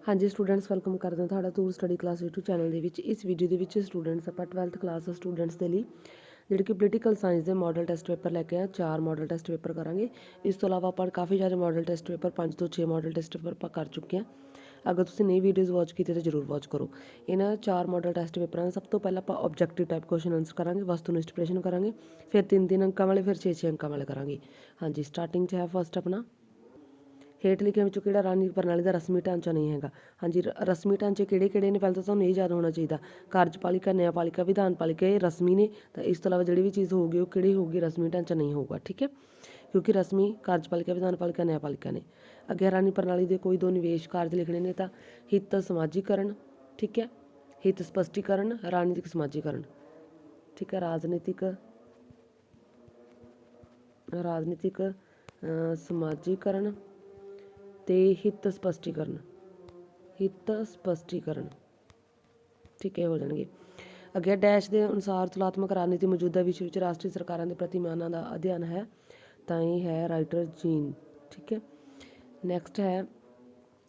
हाँ जी students, welcome करते हैं ਤੁਹਾਡਾ tour study class YouTube channel ਦੇ ਵਿੱਚ। ਇਸ ਵੀਡੀਓ ਦੇ ਵਿੱਚ ਸਟੂਡੈਂਟਸ ਆਪਾਂ 12th ਕਲਾਸ ਸਟੂਡੈਂਟਸ ਦੇ ਲਈ ਜਿਹੜੇ ਕਿ ਪੋਲੀਟੀਕਲ ਸਾਇੰਸ ਦੇ ਮਾਡਲ ਟੈਸਟ ਪੇਪਰ ਲੈ ਕੇ ਆਏ 4 ਮਾਡਲ ਟੈਸਟ ਪੇਪਰ ਕਰਾਂਗੇ। ਇਸ ਤੋਂ ਇਲਾਵਾ ਆਪਾਂ ਕਾਫੀ ਸਾਰੇ ਮਾਡਲ ਟੈਸਟ ਪੇਪਰ 5 ਤੋਂ 6 ਮਾਡਲ ਟੈਸਟ ਪੇਪਰ ਆਪਾਂ ਕਰ ਚੁੱਕੇ ਹਾਂ। ਅਗਰ ਤੁਸੀਂ ਨਈ ਵੀਡੀਓਜ਼ ਵਾਚ ਕੀਤੇ ਤਾਂ ਜ਼ਰੂਰ ਵਾਚ ਕਰੋ। ਇਹਨਾਂ 4 ਮਾਡਲ ਟੈਸਟ ਪੇਪਰਾਂ ਦਾ ਸਭ ਤੋਂ ਪਹਿਲਾਂ ਆਪਾਂ ਆਬਜੈਕਟਿਵ ਟਾਈਪ ਕੁਐਸਚਨ ਆਨਸਰ ਕਰਾਂਗੇ, ਵਸਤੂਨਿਸ਼ਟ ਪ੍ਰਸ਼ਨ ਕਰਾਂਗੇ, ਫਿਰ 3-3 ਅੰਕਾਂ ਵਾਲੇ, ਫਿਰ 6-6 ਅੰਕਾਂ ਵਾਲੇ ਕਰਾਂਗੇ। ਹਾਂਜੀ, ਸਟਾਰਟਿੰਗ 'ਚ ਹੈ ਫਸਟ ਆਪਣਾ ਹੇਠ ਲਿਖਿਆਂ ਵਿੱਚੋਂ ਕਿਹੜਾ ਰਾਜਨੀਤਿਕ ਪ੍ਰਣਾਲੀ ਦਾ ਰਸਮੀ ਢਾਂਚਾ ਨਹੀਂ ਹੈਗਾ। ਹਾਂਜੀ, ਰਸਮੀ ਢਾਂਚੇ ਕਿਹੜੇ ਨੇ ਪਹਿਲਾਂ ਤਾਂ ਤੁਹਾਨੂੰ ਇਹ ਯਾਦ ਹੋਣਾ ਚਾਹੀਦਾ। ਕਾਰਜਪਾਲਿਕਾ, ਨਿਆਂਪਾਲਿਕਾ, ਵਿਧਾਨ ਪਾਲਿਕਾ, ਇਹ ਰਸਮੀ ਨੇ। ਤਾਂ ਇਸ ਤੋਂ ਇਲਾਵਾ ਜਿਹੜੀ ਵੀ ਚੀਜ਼ ਹੋਊਗੀ ਉਹ ਕਿਹੜੀ ਹੋਊਗੀ, ਰਸਮੀ ਢਾਂਚਾ ਨਹੀਂ ਹੋਊਗਾ। ਠੀਕ ਹੈ, ਕਿਉਂਕਿ ਰਸਮੀ ਕਾਰਜਪਾਲਿਕਾ, ਵਿਧਾਨ ਪਾਲਿਕਾ, ਨਿਆਂਪਾਲਿਕਾ ਨੇ। ਅੱਗੇ ਰਾਜਨੀਤਿਕ ਪ੍ਰਣਾਲੀ ਦੇ ਕੋਈ ਦੋ ਨਿਵੇਸ਼ ਕਾਰਜ ਲਿਖਣੇ ਨੇ, ਤਾਂ ਹਿੱਤ ਸਮਾਜੀਕਰਨ, ਠੀਕ ਹੈ, ਹਿੱਤ ਸਪਸ਼ਟੀਕਰਨ, ਰਾਜਨੀਤਿਕ ਸਮਾਜੀਕਰਨ। ਠੀਕ ਹੈ, ਰਾਜਨੀਤਿਕ ਸਮਾਜੀਕਰਨ ਤੇ ਹਿੱਤ ਸਪਸ਼ਟੀਕਰਨ, ਠੀਕ ਹੈ, ਹੋ ਜਾਣਗੇ। ਅੱਗੇ ਡੈਸ਼ ਦੇ ਅਨੁਸਾਰ ਤੁਲਾਤਮਕ ਰਾਜਨੀਤੀ ਮੌਜੂਦਾ ਵਿਸ਼ਵ ਵਿੱਚ ਰਾਸ਼ਟਰੀ ਸਰਕਾਰਾਂ ਦੇ ਪ੍ਰਤੀਮਾਨਾਂ ਦਾ ਅਧਿਐਨ ਹੈ, ਤਾਂ ਇਹ ਹੈ ਰਾਈਟਰ ਜੀਨ। ਠੀਕ ਹੈ, ਨੈਕਸਟ ਹੈ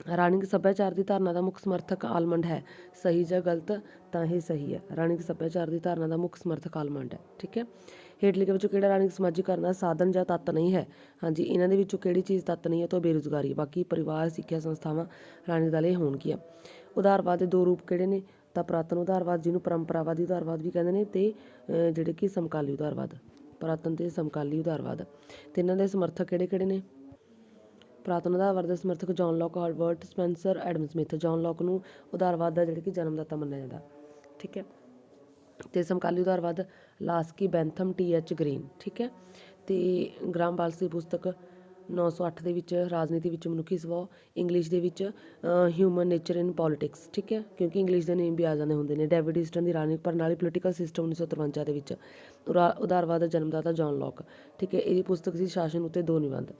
ਰਾਜਨੀਤਿਕ ਸੱਭਿਆਚਾਰ ਦੀ ਧਾਰਨਾ ਦਾ ਮੁੱਖ ਸਮਰਥਕ ਆਲਮੰਡ ਹੈ, ਸਹੀ ਜਾਂ ਗਲਤ, ਤਾਂ ਇਹ ਸਹੀ ਹੈ। ਰਾਜਨੀਤਿਕ ਸੱਭਿਆਚਾਰ ਦੀ ਧਾਰਨਾ ਦਾ ਮੁੱਖ ਸਮਰਥਕ ਆਲਮੰਡ ਹੈ। ਠੀਕ ਹੈ, ਹੇਠ ਲਿਖੇ ਵਿੱਚੋਂ ਕਿਹੜਾ ਰਾਜਨੀਤਿਕ ਸਮਾਜੀਕਰਨ ਦਾ ਸਾਧਨ ਜਾਂ ਤੱਤ ਨਹੀਂ ਹੈ। ਹਾਂਜੀ, ਇਹਨਾਂ ਦੇ ਵਿੱਚੋਂ ਕਿਹੜੀ ਚੀਜ਼ ਤੱਤ ਨਹੀਂ ਹੈ ਤਾਂ ਬੇਰੁਜ਼ਗਾਰੀ। ਬਾਕੀ ਪਰਿਵਾਰ, ਸਿੱਖਿਆ ਸੰਸਥਾਵਾਂ ਰਾਜਨੀਤਿਕ ਦਲ ਇਹ ਹੋਣਗੀਆਂ। ਉਦਾਰਵਾਦ ਦੇ ਦੋ ਰੂਪ ਕਿਹੜੇ ਨੇ, ਤਾਂ ਪੁਰਾਤਨ ਉਦਾਰਵਾਦ ਜਿਹਨੂੰ ਪਰੰਪਰਾਵਾਦੀ ਉਦਾਰਵਾਦ ਵੀ ਕਹਿੰਦੇ ਨੇ, ਤੇ ਜਿਹੜੇ ਕਿ ਸਮਕਾਲੀ ਉਦਾਰਵਾਦ, ਪੁਰਾਤਨ ਤੇ ਸਮਕਾਲੀ ਉਦਾਰਵਾਦ। ਤੇ ਇਹਨਾਂ ਦੇ ਸਮਰਥਕ ਕਿਹੜੇ ਨੇ। ਪੁਰਾਤਨ ਉਦਾਰਵਾਦ ਦੇ ਸਮਰਥਕ John Locke, Herbert Spencer, Adam Smith. John Locke ਨੂੰ ਉਦਾਰਵਾਦ ਦਾ ਜਿਹੜੇ ਕਿ ਜਨਮਦਾਤਾ ਮੰਨਿਆ ਜਾਂਦਾ। ਠੀਕ ਹੈ, ਤੇ ਸਮਕਾਲੀ ਉਦਾਰਵਾਦ ਲਾਸਕੀ, ਬੈਂਥਮ, T.H. ਗ੍ਰੀਨ। ਠੀਕ ਹੈ, ਤੇ ਗ੍ਰਾਹਮ ਬੈਲਸ ਦੀ ਪੁਸਤਕ 908 ਦੇ ਵਿੱਚ ਰਾਜਨੀਤੀ ਵਿੱਚ ਮਨੁੱਖੀ ਸੁਭਾਅ, ਇੰਗਲਿਸ਼ ਦੇ ਵਿੱਚ ਹਿਊਮਨ ਨੇਚਰ ਇਨ ਪੋਲੀਟਿਕਸ। ਠੀਕ ਹੈ, ਕਿਉਂਕਿ ਇੰਗਲਿਸ਼ ਦੇ ਨੇਮ ਵੀ ਆ ਜਾਂਦੇ ਹੁੰਦੇ ਨੇ। ਡੇਵਿਡ ਈਸਟਨ ਦੀ ਰਾਜਨੀਤਿਕ ਪ੍ਰਣਾਲੀ, ਪੋਲੀਟੀਕਲ ਸਿਸਟਮ 1953 ਦੇ ਵਿੱਚ। ਉਦਾਰਵਾਦ ਦਾ ਜਨਮਦਾਤਾ ਜੌਨ ਲੌਕ। ਠੀਕ ਹੈ, ਇਹਦੀ ਪੁਸਤਕ ਸੀ ਸ਼ਾਸਨ ਉੱਤੇ 2 ਨਿਬੰਧ।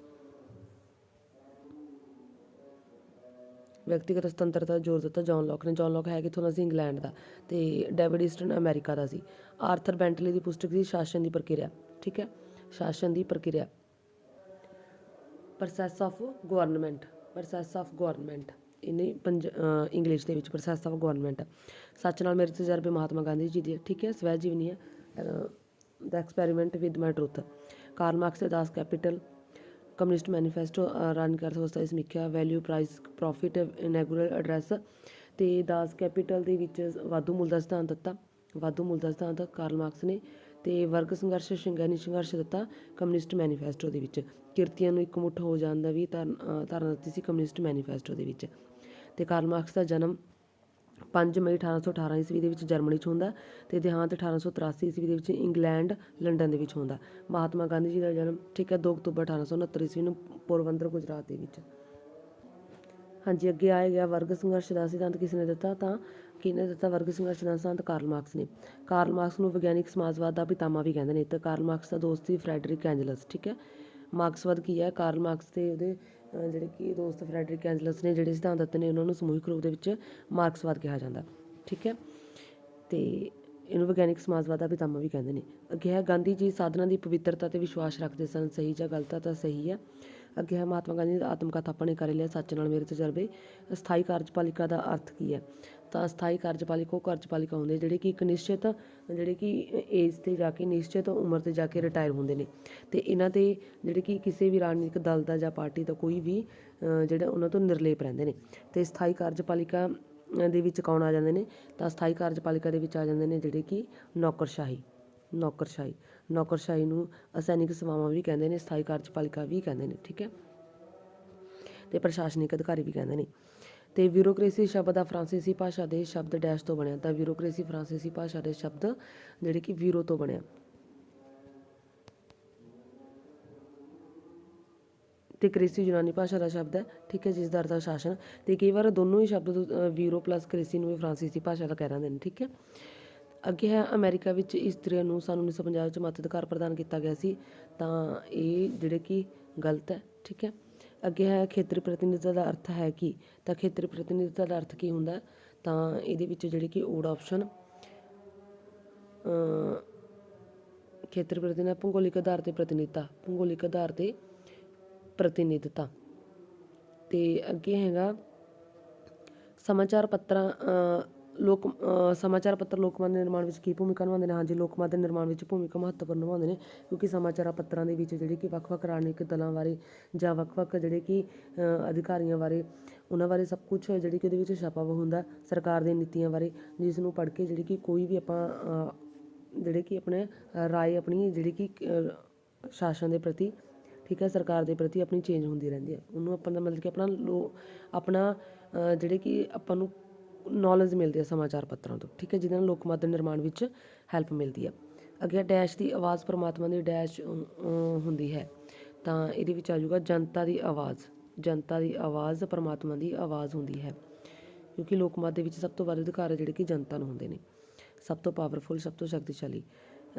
ਵਿਅਕਤੀਗਤ ਸੁਤੰਤਰਤਾ ਜ਼ੋਰ ਦਿੱਤਾ ਜੌਨ ਲੌਕ ਨੇ। ਜੌਨ ਲੌਕ ਹੈ ਕਿੱਥੋਂ ਦਾ ਸੀ, ਇੰਗਲੈਂਡ ਦਾ, ਤੇ ਡੇਵਿਡ ਈਸਟਨ ਅਮਰੀਕਾ ਦਾ ਸੀ। ਆਰਥਰ ਬੈਂਟਲੀ ਦੀ ਪੁਸਤਕ ਸੀ ਸ਼ਾਸਨ ਦੀ ਪ੍ਰਕਿਰਿਆ। ਠੀਕ ਹੈ, ਸ਼ਾਸਨ ਦੀ ਪ੍ਰਕਿਰਿਆ, ਪ੍ਰੋਸੈਸ ਆਫ ਗਵਰਨਮੈਂਟ, ਇਹਨੇ ਇੰਗਲਿਸ਼ ਦੇ ਵਿੱਚ ਪ੍ਰੋਸੈਸ ਆਫ ਗਵਰਨਮੈਂਟ। ਸੱਚ ਨਾਲ ਮੇਰੇ ਤਜਰਬੇ, ਮਹਾਤਮਾ ਗਾਂਧੀ ਜੀ ਦੀ। ਠੀਕ ਹੈ, ਸਵੈ ਜੀਵਨੀ ਹੈ, the experiment with my truth. Karl Marx ਦੇ ਦਾਸ ਕੈਪੀਟਲ, ਕਮਿਊਨਿਸਟ ਮੈਨੀਫੈਸਟੋ, ਰਾਜਨੀਤਿਕ ਅਰਥ ਵਿਵਸਥਾ ਦੀ ਸਮੀਖਿਆ, ਵੈਲਿਊ, ਪ੍ਰਾਈਸ, ਪ੍ਰੋਫਿਟ, ਇਨੈਗੂਰਲ ਐਡਰੈਸ। ਤੇ ਦਾਸ ਕੈਪੀਟਲ ਦੇ ਵਿੱਚ ਵਾਧੂ ਮੁੱਲ ਦਾ ਸਿਧਾਂਤ ਦਿੱਤਾ, ਕਾਰਲ ਮਾਰਕਸ ਨੇ। ਤੇ ਵਰਗ ਸੰਘਰਸ਼, ਸ਼ਿੰਗੈਨੀ ਸੰਘਰਸ਼ ਦਿੱਤਾ ਕਮਿਊਨਿਸਟ ਮੈਨੀਫੈਸਟੋ ਦੇ ਵਿੱਚ। ਕਿਰਤੀਆਂ ਨੂੰ ਇਕਮੁੱਠ ਹੋ ਜਾਣ ਦਾ ਵੀ ਧਾਰਨਾ ਦਿੱਤੀ ਸੀ ਕਮਿਊਨਿਸਟ ਮੈਨੀਫੈਸਟੋ ਦੇ ਵਿੱਚ। ਤੇ ਕਾਰਲ ਮਾਰਕਸ ਦਾ ਜਨਮ 5 ਮਈ 1818 ਈਸਵੀ ਦੇ ਵਿੱਚ ਜਰਮਨੀ 'ਚ ਹੁੰਦਾ, ਤੇ ਦੇਹਾਂਤ 1883 ਈਸਵੀ ਦੇ ਵਿੱਚ ਇੰਗਲੈਂਡ, ਲੰਡਨ ਦੇ ਵਿੱਚ ਹੁੰਦਾ। ਮਹਾਤਮਾ ਗਾਂਧੀ ਜੀ ਦਾ ਜਨਮ, ਠੀਕ ਹੈ, 2 ਅਕਤੂਬਰ 1869 ਈਸਵੀ ਨੂੰ ਪੋਰਬੰਦਰ, ਗੁਜਰਾਤ ਦੇ ਵਿੱਚ। ਹਾਂਜੀ, ਅੱਗੇ ਆਇਆ ਗਿਆ ਵਰਗ ਸੰਘਰਸ਼ ਦਾ ਸਿਧਾਂਤ ਕਿਸ ਨੇ ਦਿੱਤਾ, ਤਾਂ ਕਿਹਨੇ ਦਿੱਤਾ ਵਰਗ ਸੰਘਰਸ਼ ਦਾ ਸਿਧਾਂਤ, ਕਾਰਲ ਮਾਰਕਸ ਨੇ। ਕਾਰਲ ਮਾਰਕਸ ਨੂੰ ਵਿਗਿਆਨਿਕ ਸਮਾਜਵਾਦ ਦਾ ਪਿਤਾਮਾ ਵੀ ਕਹਿੰਦੇ ਨੇ। ਤੇ ਕਾਰਲ ਮਾਰਕਸ ਦਾ ਦੋਸਤ ਸੀ ਫਰੈਡਰਿਕ ਐਂਜਲਸ। ਠੀਕ ਹੈ, ਮਾਰਕਸਵਾਦ ਕੀ ਹੈ, ਕਾਰਲ ਮਾਰਕਸ ਤੇ ਉਹਦੇ ਜਿਹੜੇ ਕਿ ਦੋਸਤ ਫਰੈਡਰਿਕ ਐਂਜਲਸ ਨੇ ਜਿਹੜੇ ਸਿਧਾਂਤ ਦਿੱਤੇ ਨੇ ਉਹਨਾਂ ਨੂੰ ਸਮੂਹਿਕ ਰੂਪ ਦੇ ਵਿੱਚ ਮਾਰਕਸਵਾਦ ਕਿਹਾ ਜਾਂਦਾ। ਠੀਕ ਹੈ, ਤੇ ਇਹਨੂੰ ਵਿਗਿਆਨਿਕ ਸਮਾਜਵਾਦ ਦਾ ਪਿਤਾਮਾ ਵੀ ਕਹਿੰਦੇ ਨੇ। ਅੱਗੇ ਹੈ ਗਾਂਧੀ ਜੀ ਸਾਧਨਾਂ ਦੀ ਪਵਿੱਤਰਤਾ ਤੇ ਵਿਸ਼ਵਾਸ ਰੱਖਦੇ ਸਨ, ਸਹੀ ਜਾਂ ਗਲਤ, ਤਾਂ ਸਹੀ ਹੈ। ਅੱਗੇ ਹੈ ਮਹਾਤਮਾ ਗਾਂਧੀ ਦੀ ਆਤਮ ਕਥਾ ਆਪਾਂ ਨੇ ਕਰ ਲਿਆ, ਸੱਚ ਨਾਲ ਮੇਰੇ ਤਜਰਬੇ। ਸਥਾਈ ਕਾਰਜਪਾਲਿਕਾ ਦਾ ਅਰਥ ਕੀ ਹੈ, ਤਾਂ ਸਥਾਈ ਕਾਰਜਪਾਲਿਕਾ ਉਹ ਕਾਰਜਪਾਲਿਕਾ ਹੁੰਦੇ ਜਿਹੜੇ ਕਿ ਇੱਕ ਨਿਸ਼ਚਿਤ ਜਿਹੜੇ ਕਿ ਏਜ 'ਤੇ ਜਾ ਕੇ, ਨਿਸ਼ਚਿਤ ਉਮਰ 'ਤੇ ਜਾ ਕੇ ਰਿਟਾਇਰ ਹੁੰਦੇ ਨੇ। ਤੇ ਇਹਨਾਂ 'ਤੇ ਜਿਹੜੇ ਕਿ ਕਿਸੇ ਵੀ ਰਾਜਨੀਤਿਕ ਦਲ ਦਾ ਜਾਂ ਪਾਰਟੀ ਦਾ ਕੋਈ ਵੀ ਜਿਹੜਾ ਉਹਨਾਂ ਤੋਂ ਨਿਰਲੇਪ ਰਹਿੰਦੇ ਨੇ। ਤੇ ਸਥਾਈ ਕਾਰਜਪਾਲਿਕਾ ਦੇ ਵਿੱਚ ਕੌਣ ਆ ਜਾਂਦੇ ਨੇ, ਤਾਂ ਸਥਾਈ ਕਾਰਜਪਾਲਿਕਾ ਦੇ ਵਿੱਚ ਆ ਜਾਂਦੇ ਨੇ ਜਿਹੜੇ ਕਿ ਨੌਕਰਸ਼ਾਹੀ ਨੂੰ ਅਸੈਨਿਕ ਸੇਵਾਵਾਂ ਵੀ ਕਹਿੰਦੇ ਨੇ, ਸਥਾਈ ਕਾਰਜਪਾਲਿਕਾ ਵੀ ਕਹਿੰਦੇ ਨੇ। ਠੀਕ ਹੈ, ਤੇ ਪ੍ਰਸ਼ਾਸਨਿਕ ਅਧਿਕਾਰੀ ਵੀ ਕਹਿੰਦੇ ਨੇ। ਤੇ ਬਿਊਰੋਕਰੇਸੀ ਸ਼ਬਦ ਦਾ ਫਰਾਂਸੀਸੀ ਭਾਸ਼ਾ ਦੇ ਸ਼ਬਦ ਡੈਸ਼ ਤੋਂ ਬਣਿਆ, ਤਾਂ ਬਿਊਰੋਕਰੇਸੀ ਫਰਾਂਸੀਸੀ ਭਾਸ਼ਾ ਦੇ ਸ਼ਬਦ ਜਿਹੜੇ ਕਿ ਬਿਊਰੋ ਤੋਂ ਬਣਿਆ। ਤੇ ਕ੍ਰੇਸੀ ਯੂਨਾਨੀ ਭਾਸ਼ਾ ਦਾ ਸ਼ਬਦ ਹੈ, ਠੀਕ ਹੈ, ਜਿਸ ਦਾ ਅਰਥ ਹੈ ਸ਼ਾਸਨ। ਤੇ ਕਈ ਵਾਰ ਦੋਨੋਂ ਹੀ ਸ਼ਬਦ ਬਿਊਰੋ ਪਲੱਸ ਕ੍ਰੇਸੀ ਨੂੰ ਵੀ ਫਰਾਂਸੀਸੀ ਭਾਸ਼ਾ ਦਾ ਕਹਿ ਦਿੰਦੇ ਨੇ। ਠੀਕ ਹੈ, ਅੱਗੇ ਹੈ ਅਮਰੀਕਾ ਵਿੱਚ ਇਸਤਰੀਆਂ ਨੂੰ ਸੰਨ 1950 ਵਿੱਚ ਮਤ ਅਧਿਕਾਰ ਪ੍ਰਦਾਨ ਕੀਤਾ ਗਿਆ ਸੀ, ਤਾਂ ਇਹ ਜਿਹੜੇ ਕਿ ਗਲਤ ਹੈ। ਠੀਕ ਹੈ, ਅੱਗੇ ਹੈ ਖੇਤਰੀ ਪ੍ਰਤੀਨਿਧਤਾ ਦਾ ਅਰਥ ਹੈ ਕੀ, ਤਾਂ ਖੇਤਰੀ ਪ੍ਰਤੀਨਿਧਤਾ ਦਾ ਅਰਥ ਕੀ ਹੁੰਦਾ, ਤਾਂ ਇਹਦੇ ਵਿੱਚ ਜਿਹੜੇ ਕਿ ਓਡ ਆਪਸ਼ਨ ਖੇਤਰੀ ਪ੍ਰਤੀਨਿਧਤਾ, ਭੂਗੋਲਿਕ ਆਧਾਰ 'ਤੇ ਪ੍ਰਤੀਨਿਧਤਾ। ਤੇ ਅੱਗੇ ਹੈਗਾ ਸਮਾਚਾਰ ਪੱਤਰਾਂ ਸਮਾਚਾਰ ਪੱਤਰ ਲੋਕਮਤ ਦੇ ਨਿਰਮਾਣ ਵਿੱਚ ਕੀ ਭੂਮਿਕਾ ਨਿਭਾਉਂਦੇ ਨੇ? ਹਾਂਜੀ, ਲੋਕਮਤ ਦੇ ਨਿਰਮਾਣ ਵਿੱਚ ਭੂਮਿਕਾ ਮਹੱਤਵਪੂਰਨ ਨਿਭਾਉਂਦੇ ਨੇ, ਕਿਉਂਕਿ ਸਮਾਚਾਰ ਪੱਤਰਾਂ ਦੇ ਵਿੱਚ ਜਿਹੜੇ ਕਿ ਵੱਖ-ਵੱਖ ਰਾਜਨੀਤਿਕ ਦਲਾਂ ਬਾਰੇ ਜਾਂ ਵੱਖ-ਵੱਖ ਜਿਹੜੇ ਕਿ ਅਧਿਕਾਰੀਆਂ ਬਾਰੇ, ਉਹਨਾਂ ਬਾਰੇ ਸਭ ਕੁਛ ਜਿਹੜੀ ਕਿ ਉਹਦੇ ਵਿੱਚ ਛਪਾ ਵਾ ਹੁੰਦਾ, ਸਰਕਾਰ ਦੀਆਂ ਨੀਤੀਆਂ ਬਾਰੇ, ਜਿਸ ਨੂੰ ਪੜ੍ਹ ਕੇ ਜਿਹੜੀ ਕਿ ਕੋਈ ਵੀ ਆਪਾਂ ਜਿਹੜੇ ਕਿ ਆਪਣੇ ਰਾਏ ਆਪਣੀ ਜਿਹੜੀ ਕਿ ਸ਼ਾਸਨ ਦੇ ਪ੍ਰਤੀ, ਠੀਕ ਹੈ, ਸਰਕਾਰ ਦੇ ਪ੍ਰਤੀ ਆਪਣੀ ਚੇਂਜ ਹੁੰਦੀ ਰਹਿੰਦੀ ਹੈ। ਉਹਨੂੰ ਆਪਾਂ ਦਾ ਮਤਲਬ ਕਿ ਆਪਣਾ ਜਿਹੜੇ ਕਿ ਆਪਾਂ ਨੂੰ ਨੌਲੇਜ ਮਿਲਦੀ ਹੈ ਸਮਾਚਾਰ ਪੱਤਰਾਂ ਤੋਂ, ਠੀਕ ਹੈ, ਜਿਹਦੇ ਨਾਲ ਲੋਕਮਤ ਦੇ ਨਿਰਮਾਣ ਵਿੱਚ ਹੈਲਪ ਮਿਲਦੀ ਹੈ। ਅੱਗੇ ਡੈਸ਼ ਦੀ ਆਵਾਜ਼ ਪਰਮਾਤਮਾ ਦੀ ਡੈਸ਼ ਹੁੰਦੀ ਹੈ, ਤਾਂ ਇਹਦੇ ਵਿੱਚ ਆ ਜਾਊਗਾ ਜਨਤਾ ਦੀ ਆਵਾਜ਼। ਜਨਤਾ ਦੀ ਆਵਾਜ਼ ਪਰਮਾਤਮਾ ਦੀ ਆਵਾਜ਼ ਹੁੰਦੀ ਹੈ, ਕਿਉਂਕਿ ਲੋਕਮਤ ਦੇ ਵਿੱਚ ਸਭ ਤੋਂ ਵੱਧ ਅਧਿਕਾਰ ਜਿਹੜੇ ਕਿ ਜਨਤਾ ਨੂੰ ਹੁੰਦੇ ਨੇ, ਸਭ ਤੋਂ ਪਾਵਰਫੁਲ, ਸਭ ਤੋਂ ਸ਼ਕਤੀਸ਼ਾਲੀ।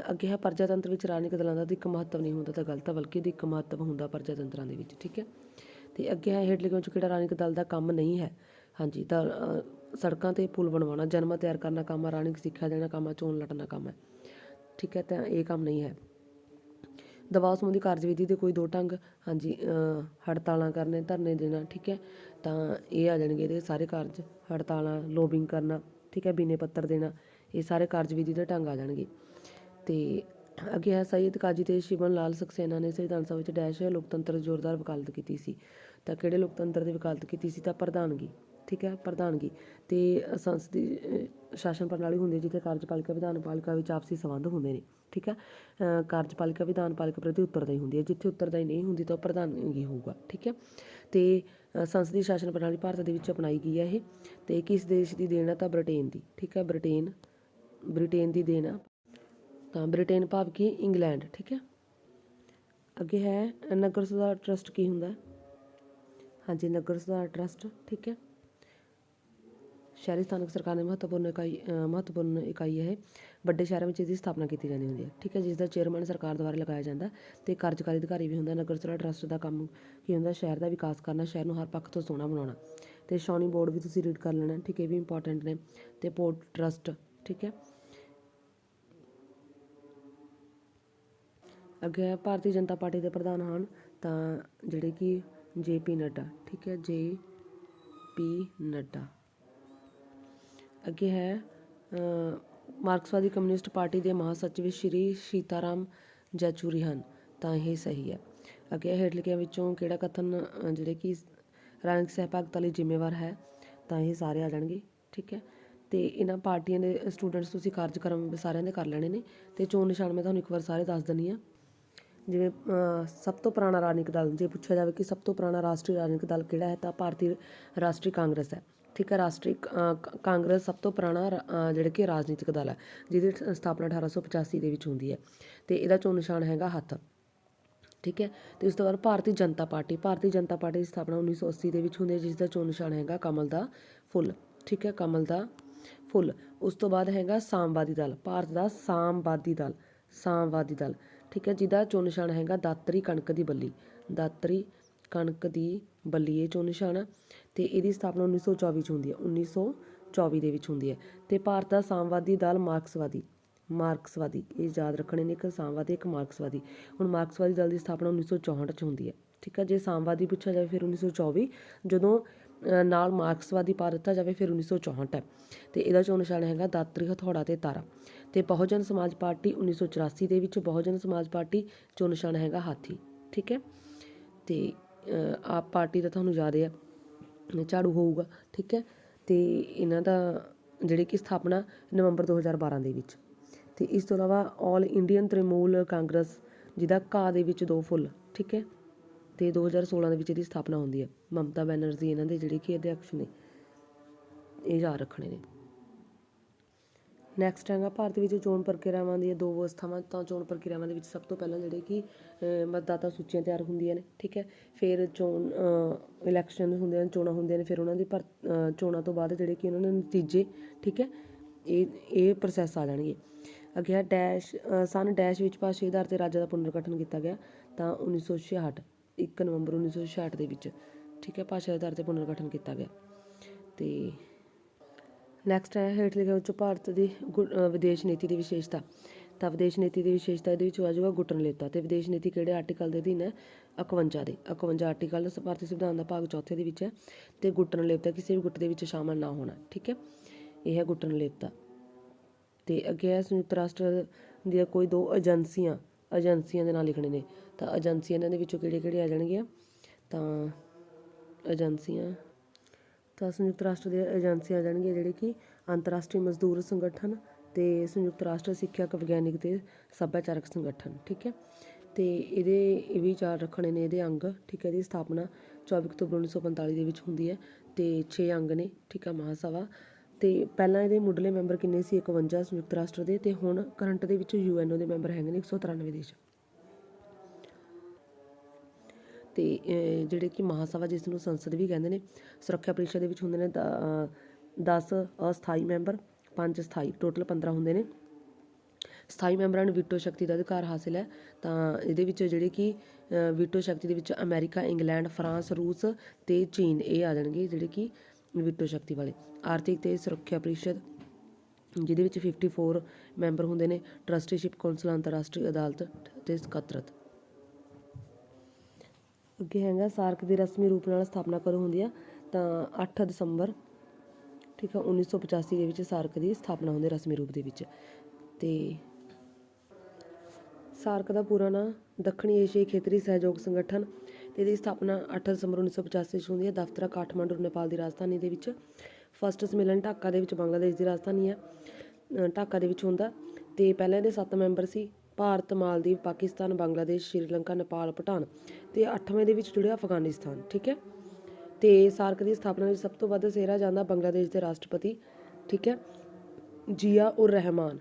ਅੱਗੇ ਹੈ ਪ੍ਰਜਾਤੰਤਰ ਵਿੱਚ ਰਾਜਨੀਤਿਕ ਦਲਾਂ ਦਾ ਅਧਿਕ ਮਹੱਤਵ ਨਹੀਂ ਹੁੰਦਾ, ਤਾਂ ਗਲਤ ਹੈ, ਬਲਕਿ ਅਧਿਕ ਮਹੱਤਵ ਹੁੰਦਾ ਪ੍ਰਜਾਤੰਤਰਾਂ ਦੇ ਵਿੱਚ, ਠੀਕ ਹੈ। ਅਤੇ ਅੱਗੇ ਹੈ ਹੇਠ ਲਿਖੇ ਵਿੱਚੋਂ ਕਿਹੜਾ ਰਾਜਨੀਤਿਕ ਦਲ ਦਾ ਕੰਮ ਨਹੀਂ ਹੈ? ਹਾਂਜੀ, ਤਾਂ ਸੜਕਾਂ 'ਤੇ ਪੁਲ ਬਣਵਾਉਣਾ, ਜਨਮਤ ਤਿਆਰ ਕਰਨਾ ਕੰਮ ਹੈ, ਰਾਜਨੀਤਿਕ ਸਿੱਖਿਆ ਦੇਣਾ ਕੰਮ ਹੈ, ਚੋਣ ਲੜਨਾ ਕੰਮ ਹੈ, ਠੀਕ ਹੈ, ਤਾਂ ਇਹ ਕੰਮ ਨਹੀਂ ਹੈ। ਦਬਾਅ ਸੰਬੰਧੀ ਕਾਰਜਵਿਧੀ ਦੇ ਕੋਈ ਦੋ ਢੰਗ? ਹਾਂਜੀ, ਹੜਤਾਲਾਂ ਕਰਨੇ, ਧਰਨੇ ਦੇਣਾ, ਠੀਕ ਹੈ, ਤਾਂ ਇਹ ਆ ਜਾਣਗੇ ਇਹਦੇ ਸਾਰੇ ਕਾਰਜ। ਹੜਤਾਲਾਂ, ਲੋਬਿੰਗ ਕਰਨਾ, ਠੀਕ ਹੈ, ਬਿਨੇ ਪੱਤਰ ਦੇਣਾ, ਇਹ ਸਾਰੇ ਕਾਰਜਵਿਧੀ ਦੇ ਢੰਗ ਆ ਜਾਣਗੇ। ਅਤੇ ਅੱਗੇ ਹੈ ਸਈਅਦ ਕਾਜੀ ਤੇ ਸ਼ਿਵਨ ਲਾਲ ਸਕਸੇਨਾ ਨੇ ਸੰਵਿਧਾਨ ਸਭਾ ਵਿੱਚ ਡੈਸ਼ ਲੋਕਤੰਤਰ ਦੀ ਜ਼ੋਰਦਾਰ ਵਕਾਲਤ ਕੀਤੀ ਸੀ, ਤਾਂ ਕਿਹੜੇ ਲੋਕਤੰਤਰ ਦੀ ਵਕਾਲਤ ਕੀਤੀ ਸੀ? ਤਾਂ ਪ੍ਰਧਾਨਗੀ, ਠੀਕ ਹੈ, ਪ੍ਰਧਾਨਗੀ। ਅਤੇ ਸੰਸਦੀ ਸ਼ਾਸਨ ਪ੍ਰਣਾਲੀ ਹੁੰਦੀ ਹੈ ਜਿੱਥੇ ਕਾਰਜਪਾਲਿਕਾ ਵਿਧਾਨ ਪਾਲਿਕਾ ਵਿੱਚ ਆਪਸੀ ਸੰਬੰਧ ਹੁੰਦੇ ਨੇ, ਠੀਕ ਹੈ। ਕਾਰਜਪਾਲਿਕਾ ਵਿਧਾਨ ਪਾਲਿਕਾ ਪ੍ਰਤੀ ਉੱਤਰਦਾਈ ਹੁੰਦੀ ਹੈ, ਜਿੱਥੇ ਉੱਤਰਦਾਈ ਨਹੀਂ ਹੁੰਦੀ ਤਾਂ ਉਹ ਪ੍ਰਧਾਨਗੀ ਹੋਊਗਾ, ਠੀਕ ਹੈ। ਅਤੇ ਸੰਸਦੀ ਸ਼ਾਸਨ ਪ੍ਰਣਾਲੀ ਭਾਰਤ ਦੇ ਵਿੱਚ ਅਪਣਾਈ ਗਈ ਹੈ ਇਹ, ਅਤੇ ਕਿਸ ਦੇਸ਼ ਦੀ ਦੇਣ ਹੈ? ਤਾਂ ਬ੍ਰਿਟੇਨ ਦੀ, ਠੀਕ ਹੈ, ਬ੍ਰਿਟੇਨ ਦੀ ਦੇਣ ਆ, ਤਾਂ ਬ੍ਰਿਟੇਨ ਭਾਵ ਕਿ ਇੰਗਲੈਂਡ, ਠੀਕ ਹੈ। ਅੱਗੇ ਹੈ ਨਗਰ ਸੁਧਾਰ ਟਰੱਸਟ ਕੀ ਹੁੰਦਾ? ਹਾਂਜੀ, ਨਗਰ ਸੁਧਾਰ ਟਰੱਸਟ, ਠੀਕ ਹੈ, ਸ਼ਹਿਰੀ ਸਥਾਨਕ ਸਰਕਾਰ ਦੀ ਮਹੱਤਵਪੂਰਨ ਇਕਾਈ ਹੈ ਇਹ। ਵੱਡੇ ਸ਼ਹਿਰਾਂ ਵਿੱਚ ਇਹਦੀ ਸਥਾਪਨਾ ਕੀਤੀ ਜਾਂਦੀ ਹੁੰਦੀ ਹੈ, ਠੀਕ ਹੈ, ਜਿਸ ਦਾ ਚੇਅਰਮੈਨ ਸਰਕਾਰ ਦੁਆਰਾ ਲਗਾਇਆ ਜਾਂਦਾ ਅਤੇ ਕਾਰਜਕਾਰੀ ਅਧਿਕਾਰੀ ਵੀ ਹੁੰਦਾ। ਨਗਰ ਸੁਧਾਰ ਟਰੱਸਟ ਦਾ ਕੰਮ ਕੀ ਹੁੰਦਾ? ਸ਼ਹਿਰ ਦਾ ਵਿਕਾਸ ਕਰਨਾ, ਸ਼ਹਿਰ ਨੂੰ ਹਰ ਪੱਖ ਤੋਂ ਸੋਹਣਾ ਬਣਾਉਣਾ। ਅਤੇ ਸ਼ੌਣੀ ਬੋਰਡ ਵੀ ਤੁਸੀਂ ਰੀਡ ਕਰ ਲੈਣਾ, ਠੀਕ ਹੈ, ਇਹ ਵੀ ਇੰਪੋਰਟੈਂਟ ਨੇ। ਅਤੇ ਪੋਰਟ ਟਰੱਸਟ, ਠੀਕ ਹੈ। ਅੱਗੇ ਹੈ ਭਾਰਤੀ ਜਨਤਾ ਪਾਰਟੀ ਦੇ ਪ੍ਰਧਾਨ ਹਨ, ਤਾਂ ਜਿਹੜੇ ਕਿ JP ਨੱਡਾ, ਠੀਕ ਹੈ, JP ਨੱਡਾ। ਅੱਗੇ ਹੈ ਮਾਰਕਸਵਾਦੀ ਕਮਿਊਨਿਸਟ ਪਾਰਟੀ ਦੇ ਮਹਾਸਚਿਵ ਸ਼੍ਰੀ ਸੀਤਾਰਾਮ ਯੈਚੂਰੀ ਹਨ, ਤਾਂ ਇਹ ਸਹੀ ਹੈ। ਅੱਗੇ ਹੇਠ ਲਿਖਿਆਂ ਵਿੱਚੋਂ ਕਿਹੜਾ ਕਥਨ ਜਿਹੜੇ ਕਿ ਰਾਜਨੀਤਿਕ ਸਹਿਭਾਗਿਤਾ ਲਈ ਜ਼ਿੰਮੇਵਾਰ ਹੈ? ਤਾਂ ਇਹ ਸਾਰੇ ਆ ਜਾਣਗੇ, ਠੀਕ ਹੈ। ਅਤੇ ਇਹਨਾਂ ਪਾਰਟੀਆਂ ਦੇ ਸਟੂਡੈਂਟਸ ਤੁਸੀਂ ਕਾਰਜਕ੍ਰਮ ਸਾਰਿਆਂ ਦੇ ਕਰ ਲੈਣੇ ਨੇ, ਅਤੇ ਚੋਣ ਨਿਸ਼ਾਨ ਮੈਂ ਤੁਹਾਨੂੰ ਇੱਕ ਵਾਰ ਸਾਰੇ ਦੱਸ ਦਿੰਦੀ ਹਾਂ। ਜਿਵੇਂ ਸਭ ਤੋਂ ਪੁਰਾਣਾ ਰਾਜਨੀਤਿਕ ਦਲ, ਜੇ ਪੁੱਛਿਆ ਜਾਵੇ ਕਿ ਸਭ ਤੋਂ ਪੁਰਾਣਾ ਰਾਸ਼ਟਰੀ ਰਾਜਨੀਤਿਕ ਦਲ ਕਿਹੜਾ ਹੈ, ਤਾਂ ਭਾਰਤੀ ਰਾਸ਼ਟਰੀ ਕਾਂਗਰਸ ਹੈ, ਠੀਕ ਹੈ। ਰਾਸ਼ਟਰੀ ਕਾਂਗਰਸ ਸਭ ਤੋਂ ਪੁਰਾਣਾ ਜਿਹੜਾ ਕਿ ਰਾਜਨੀਤਿਕ ਦਲ ਹੈ, ਜਿਹਦੀ ਸਥਾਪਨਾ 1885 ਦੇ ਵਿੱਚ ਹੁੰਦੀ ਹੈ, ਅਤੇ ਇਹਦਾ ਚੋਣ ਨਿਸ਼ਾਨ ਹੈਗਾ ਹੱਥ, ਠੀਕ ਹੈ। ਅਤੇ ਉਸ ਤੋਂ ਬਾਅਦ ਭਾਰਤੀ ਜਨਤਾ ਪਾਰਟੀ ਦੀ ਸਥਾਪਨਾ 1980 ਦੇ ਵਿੱਚ ਹੁੰਦੀ ਹੈ, ਜਿਸ ਦਾ ਚੋਣ ਨਿਸ਼ਾਨ ਹੈਗਾ ਕਮਲ ਦਾ ਫੁੱਲ, ਠੀਕ ਹੈ, ਕਮਲ ਦਾ ਫੁੱਲ। ਉਸ ਤੋਂ ਬਾਅਦ ਹੈਗਾ ਸਾਮਵਾਦੀ ਦਲ, ਭਾਰਤ ਦਾ ਸਾਮਵਾਦੀ ਦਲ, ਠੀਕ ਹੈ, ਜਿਹਦਾ ਚੋਣ ਨਿਸ਼ਾਨ ਹੈਗਾ ਦਾਤਰੀ ਕਣਕ ਦੀ ਬੱਲੀ, ਇਹ ਚੋਣ ਨਿਸ਼ਾਨ ਹੈ। ਅਤੇ ਇਹਦੀ ਸਥਾਪਨਾ 1924 'ਚ ਹੁੰਦੀ ਹੈ, 1924 ਦੇ ਵਿੱਚ ਹੁੰਦੀ ਹੈ। ਅਤੇ ਭਾਰਤ ਦਾ ਸਾਮਵਾਦੀ ਦਲ ਮਾਰਕਸਵਾਦੀ, ਇਹ ਯਾਦ ਰੱਖਣੇ ਨੇ, ਇੱਕ ਸਾਮਵਾਦੀ, ਇੱਕ ਮਾਰਕਸਵਾਦੀ। ਹੁਣ ਮਾਰਕਸਵਾਦੀ ਦਲ ਦੀ ਸਥਾਪਨਾ 1964 'ਚ ਹੁੰਦੀ ਹੈ, ਠੀਕ ਹੈ। ਜੇ ਸਾਮਵਾਦੀ ਪੁੱਛਿਆ ਜਾਵੇ ਫਿਰ 1924, ਜਦੋਂ ਨਾਲ ਮਾਰਕਸਵਾਦੀ ਪਾ ਦਿੱਤਾ ਜਾਵੇ ਫਿਰ 1964 ਹੈ। ਅਤੇ ਇਹਦਾ ਚੋਣ ਨਿਸ਼ਾਨ ਹੈਗਾ ਦਾਤਰੀ, ਹਥੌੜਾ ਅਤੇ ਤਾਰਾ। ਅਤੇ ਬਹੁਜਨ ਸਮਾਜ ਪਾਰਟੀ 1984 ਦੇ ਵਿੱਚ, ਬਹੁਜਨ ਸਮਾਜ ਪਾਰਟੀ ਚੋਣ ਨਿਸ਼ਾਨ ਹੈਗਾ ਹਾਥੀ, ਠੀਕ ਹੈ। ਅਤੇ ਆਪ ਪਾਰਟੀ ਦਾ ਤੁਹਾਨੂੰ ਯਾਦ ਹੈ ਝਾੜੂ ਹੋਊਗਾ, ਠੀਕ ਹੈ। ਅਤੇ ਇਹਨਾਂ ਦਾ ਜਿਹੜੀ ਕਿ ਸਥਾਪਨਾ ਨਵੰਬਰ 2012 ਦੇ ਵਿੱਚ। ਅਤੇ ਇਸ ਤੋਂ ਇਲਾਵਾ ਆਲ ਇੰਡੀਅਨ ਤ੍ਰਿਣਮੂਲ ਕਾਂਗਰਸ, ਜਿਹਦਾ ਘਾਹ ਦੇ ਵਿੱਚ 2 ਫੁੱਲ, ਠੀਕ ਹੈ, ਅਤੇ 2016 ਦੇ ਵਿੱਚ ਇਹਦੀ ਸਥਾਪਨਾ ਹੁੰਦੀ ਹੈ। ਮਮਤਾ ਬੈਨਰਜੀ ਇਹਨਾਂ ਦੇ ਜਿਹੜੇ ਕਿ ਅਧਿਅਕਸ਼ ਨੇ, ਇਹ ਯਾਦ ਰੱਖਣੇ ਨੇ। ਨੈਕਸਟ ਹੈਗਾ ਭਾਰਤ ਵਿੱਚ ਚੋਣ ਪ੍ਰਕਿਰਿਆਵਾਂ ਦੀਆਂ 2 ਅਵਸਥਾਵਾਂ, ਤਾਂ ਚੋਣ ਪ੍ਰਕਿਰਿਆਵਾਂ ਦੇ ਵਿੱਚ ਸਭ ਤੋਂ ਪਹਿਲਾਂ ਜਿਹੜੇ ਕਿ ਮਤਦਾਤਾ ਸੂਚੀਆਂ ਤਿਆਰ ਹੁੰਦੀਆਂ ਨੇ, ਠੀਕ ਹੈ। ਫਿਰ ਇਲੈਕਸ਼ਨ ਹੁੰਦੇ ਹਨ, ਚੋਣਾਂ ਹੁੰਦੀਆਂ ਨੇ, ਫਿਰ ਉਹਨਾਂ ਦੀ ਚੋਣਾਂ ਤੋਂ ਬਾਅਦ ਜਿਹੜੇ ਕਿ ਉਹਨਾਂ ਦੇ ਨਤੀਜੇ, ਠੀਕ ਹੈ, ਇਹ ਪ੍ਰੋਸੈਸ ਆ ਜਾਣਗੇ। ਅੱਗੇ ਹੈ ਡੈਸ਼ ਸਨ ਡੈਸ਼ ਵਿੱਚ ਭਾਸ਼ਾਈ ਆਧਾਰ 'ਤੇ ਰਾਜਾਂ ਦਾ ਪੁਨਰ ਗਠਨ ਕੀਤਾ ਗਿਆ, ਤਾਂ 1966, 1 ਨਵੰਬਰ 1966 ਦੇ ਵਿੱਚ, ਠੀਕ ਹੈ, ਭਾਸ਼ਾ ਦੇ ਆਧਾਰ 'ਤੇ ਪੁਨਰ ਗਠਨ ਕੀਤਾ ਗਿਆ। ਅਤੇ ਨੈਕਸਟ ਹੈ ਹੇਠ ਲਿਖੇ ਵਿੱਚੋਂ ਭਾਰਤ ਦੀ ਵਿਦੇਸ਼ ਨੀਤੀ ਦੀ ਵਿਸ਼ੇਸ਼ਤਾ, ਤਾਂ ਵਿਦੇਸ਼ ਨੀਤੀ ਦੀ ਵਿਸ਼ੇਸ਼ਤਾ ਇਹਦੇ ਵਿੱਚ ਆ ਜਾਊਗਾ ਗੁੱਟਨਲੇਪਤਾ। ਤੇ ਵਿਦੇਸ਼ ਨੀਤੀ ਕਿਹੜੇ ਆਰਟੀਕਲ ਦੇ ਅਧੀਨ ਹੈ? 51 ਦੇ। 51 ਆਰਟੀਕਲ ਭਾਰਤੀ ਸੰਵਿਧਾਨ ਦਾ ਭਾਗ 4 ਦੇ ਵਿੱਚ ਹੈ। ਤੇ ਗੁੱਟਨਲੇਪਤਾ ਕਿਸੇ ਵੀ ਗੁੱਟ ਦੇ ਵਿੱਚ ਸ਼ਾਮਲ ਨਾ ਹੋਣਾ, ਠੀਕ ਹੈ, ਇਹ ਹੈ ਗੁੱਟਨਲੇਪਤਾ। ਤੇ ਅੱਗੇ ਹੈ ਸੰਯੁਕਤ ਰਾਸ਼ਟਰ ਦੀਆਂ ਕੋਈ 2 ਏਜੰਸੀਆਂ ਦੇ ਨਾਂ ਲਿਖਣੇ ਨੇ। ਤਾਂ ਏਜੰਸੀਆਂ ਇਹਨਾਂ ਦੇ ਵਿੱਚੋਂ ਕਿਹੜੇ ਆ ਜਾਣਗੀਆਂ? ਤਾਂ ਸੰਯੁਕਤ ਰਾਸ਼ਟਰ ਦੀਆਂ ਏਜੰਸੀਆਂ ਆ ਜਾਣਗੀਆਂ ਜਿਹੜੇ ਕਿ ਅੰਤਰਰਾਸ਼ਟਰੀ ਮਜ਼ਦੂਰ ਸੰਗਠਨ ਤੇ ਸੰਯੁਕਤ ਰਾਸ਼ਟਰ ਸਿੱਖਿਅਕ ਵਿਗਿਆਨਿਕ ਤੇ ਸੱਭਿਆਚਾਰਕ ਸੰਗਠਨ, ਠੀਕ ਹੈ। ਤੇ ਇਹ ਵੀ 4 ਰੱਖਣੇ ਨੇ ਇਹਦੇ ਅੰਗ, ਠੀਕ ਹੈ। ਇਹਦੀ ਸਥਾਪਨਾ 24 ਅਕਤੂਬਰ 1945 ਦੇ ਵਿੱਚ ਹੁੰਦੀ ਹੈ ਤੇ 6 ਅੰਗ ਨੇ, ਠੀਕ ਹੈ, ਮਹਾਸਭਾ। ਤੇ ਪਹਿਲਾਂ ਇਹਦੇ ਮੁੱਢਲੇ ਮੈਂਬਰ ਕਿੰਨੇ ਸੀ? 51 ਸੰਯੁਕਤ ਰਾਸ਼ਟਰ ਦੇ। ਤੇ ਹੁਣ ਕਰੰਟ ਦੇ ਵਿੱਚ UNO ਦੇ ਮੈਂਬਰ ਹੈਗੇ ਨੇ 193 ਦੇਸ਼। ਤੇ ਜਿਹੜੇ ਕਿ ਮਹਾਸਭਾ ਜਿਸ ਨੂੰ ਸੰਸਦ ਵੀ ਕਹਿੰਦੇ ਨੇ, ਸੁਰੱਖਿਆ ਪਰਿਸ਼ਦ ਦੇ ਵਿੱਚ ਹੁੰਦੇ ਨੇ 10 ਅਸਥਾਈ ਮੈਂਬਰ, 5 ਸਥਾਈ, ਟੋਟਲ 15 ਹੁੰਦੇ ਨੇ। ਸਥਾਈ ਮੈਂਬਰਾਂ ਨੂੰ ਵੀਟੋ ਸ਼ਕਤੀ ਦਾ ਅਧਿਕਾਰ ਹਾਸਿਲ ਹੈ। ਤਾਂ ਇਹਦੇ ਵਿੱਚ ਜਿਹੜੇ ਕਿ ਵੀਟੋ ਸ਼ਕਤੀ ਦੇ ਵਿੱਚ ਅਮਰੀਕਾ, ਇੰਗਲੈਂਡ, ਫਰਾਂਸ, ਰੂਸ ਤੇ ਚੀਨ ਇਹ ਆ ਜਾਣਗੇ ਜਿਹੜੇ ਕਿ ਵੀਟੋ ਸ਼ਕਤੀ ਵਾਲੇ। ਆਰਥਿਕ ਤੇ ਸੁਰੱਖਿਆ ਪਰਿਸ਼ਦ ਜਿਹਦੇ ਵਿੱਚ 54 ਮੈਂਬਰ ਹੁੰਦੇ ਨੇ। ਟਰਸਟੀਸ਼ਿਪ ਕੌਂਸਲ, ਅੰਤਰਰਾਸ਼ਟਰੀ ਅਦਾਲਤ ਤੇ ਸਕੱਤਰਤ। ਅੱਗੇ ਹੈਗਾ ਸਾਰਕ ਦੀ ਰਸਮੀ ਰੂਪ ਨਾਲ ਸਥਾਪਨਾ ਕਦੋਂ ਹੁੰਦੀ ਆ? ਤਾਂ 8 ਦਸੰਬਰ, ਠੀਕ ਹੈ, 1985 ਦੇ ਵਿੱਚ ਸਾਰਕ ਦੀ ਸਥਾਪਨਾ ਹੁੰਦੀ ਰਸਮੀ ਰੂਪ ਦੇ ਵਿੱਚ। ਤੇ ਸਾਰਕ ਦਾ ਪੂਰਾ ਨਾਂ ਦੱਖਣੀ ਏਸ਼ੀਆਈ ਖੇਤਰੀ ਸਹਿਯੋਗ ਸੰਗਠਨ। ਤੇ ਇਹਦੀ ਸਥਾਪਨਾ 8 ਦਸੰਬਰ 1985 ਵਿੱਚ ਹੁੰਦੀ ਹੈ। ਦਫ਼ਤਰ ਕਾਠਮਾਂਡੂ, ਨੇਪਾਲ ਦੀ ਰਾਜਧਾਨੀ ਦੇ ਵਿੱਚ। ਫਸਟ ਸੰਮੇਲਨ ਢਾਕਾ ਦੇ ਵਿੱਚ, ਬੰਗਲਾਦੇਸ਼ ਦੀ ਰਾਜਧਾਨੀ ਹੈ, ਢਾਕਾ ਦੇ ਵਿੱਚ ਹੁੰਦਾ। ਤੇ ਪਹਿਲਾਂ ਇਹਦੇ 7 ਮੈਂਬਰ ਸੀ, ਭਾਰਤ, ਮਾਲਦੀਵ, ਪਾਕਿਸਤਾਨ, ਬੰਗਲਾਦੇਸ਼, ਸ਼੍ਰੀਲੰਕਾ, ਨੇਪਾਲ, ਭੂਟਾਨ। ਤੇ 8ਵੇਂ ਦੇ ਵਿੱਚ ਜੁੜਿਆ ਅਫਗਾਨਿਸਤਾਨ, ਠੀਕ ਹੈ। ਤੇ ਸਾਰਕ ਦੀ ਸਥਾਪਨਾ ਵਿੱਚ ਸਭ ਤੋਂ ਵੱਧ ਸਿਹਰਾ ਜਾਂਦਾ ਬੰਗਲਾਦੇਸ਼ ਦੇ ਰਾਸ਼ਟਰਪਤੀ, ਠੀਕ ਹੈ, ਜ਼ਿਆ ਉਰ ਰਹਿਮਾਨ।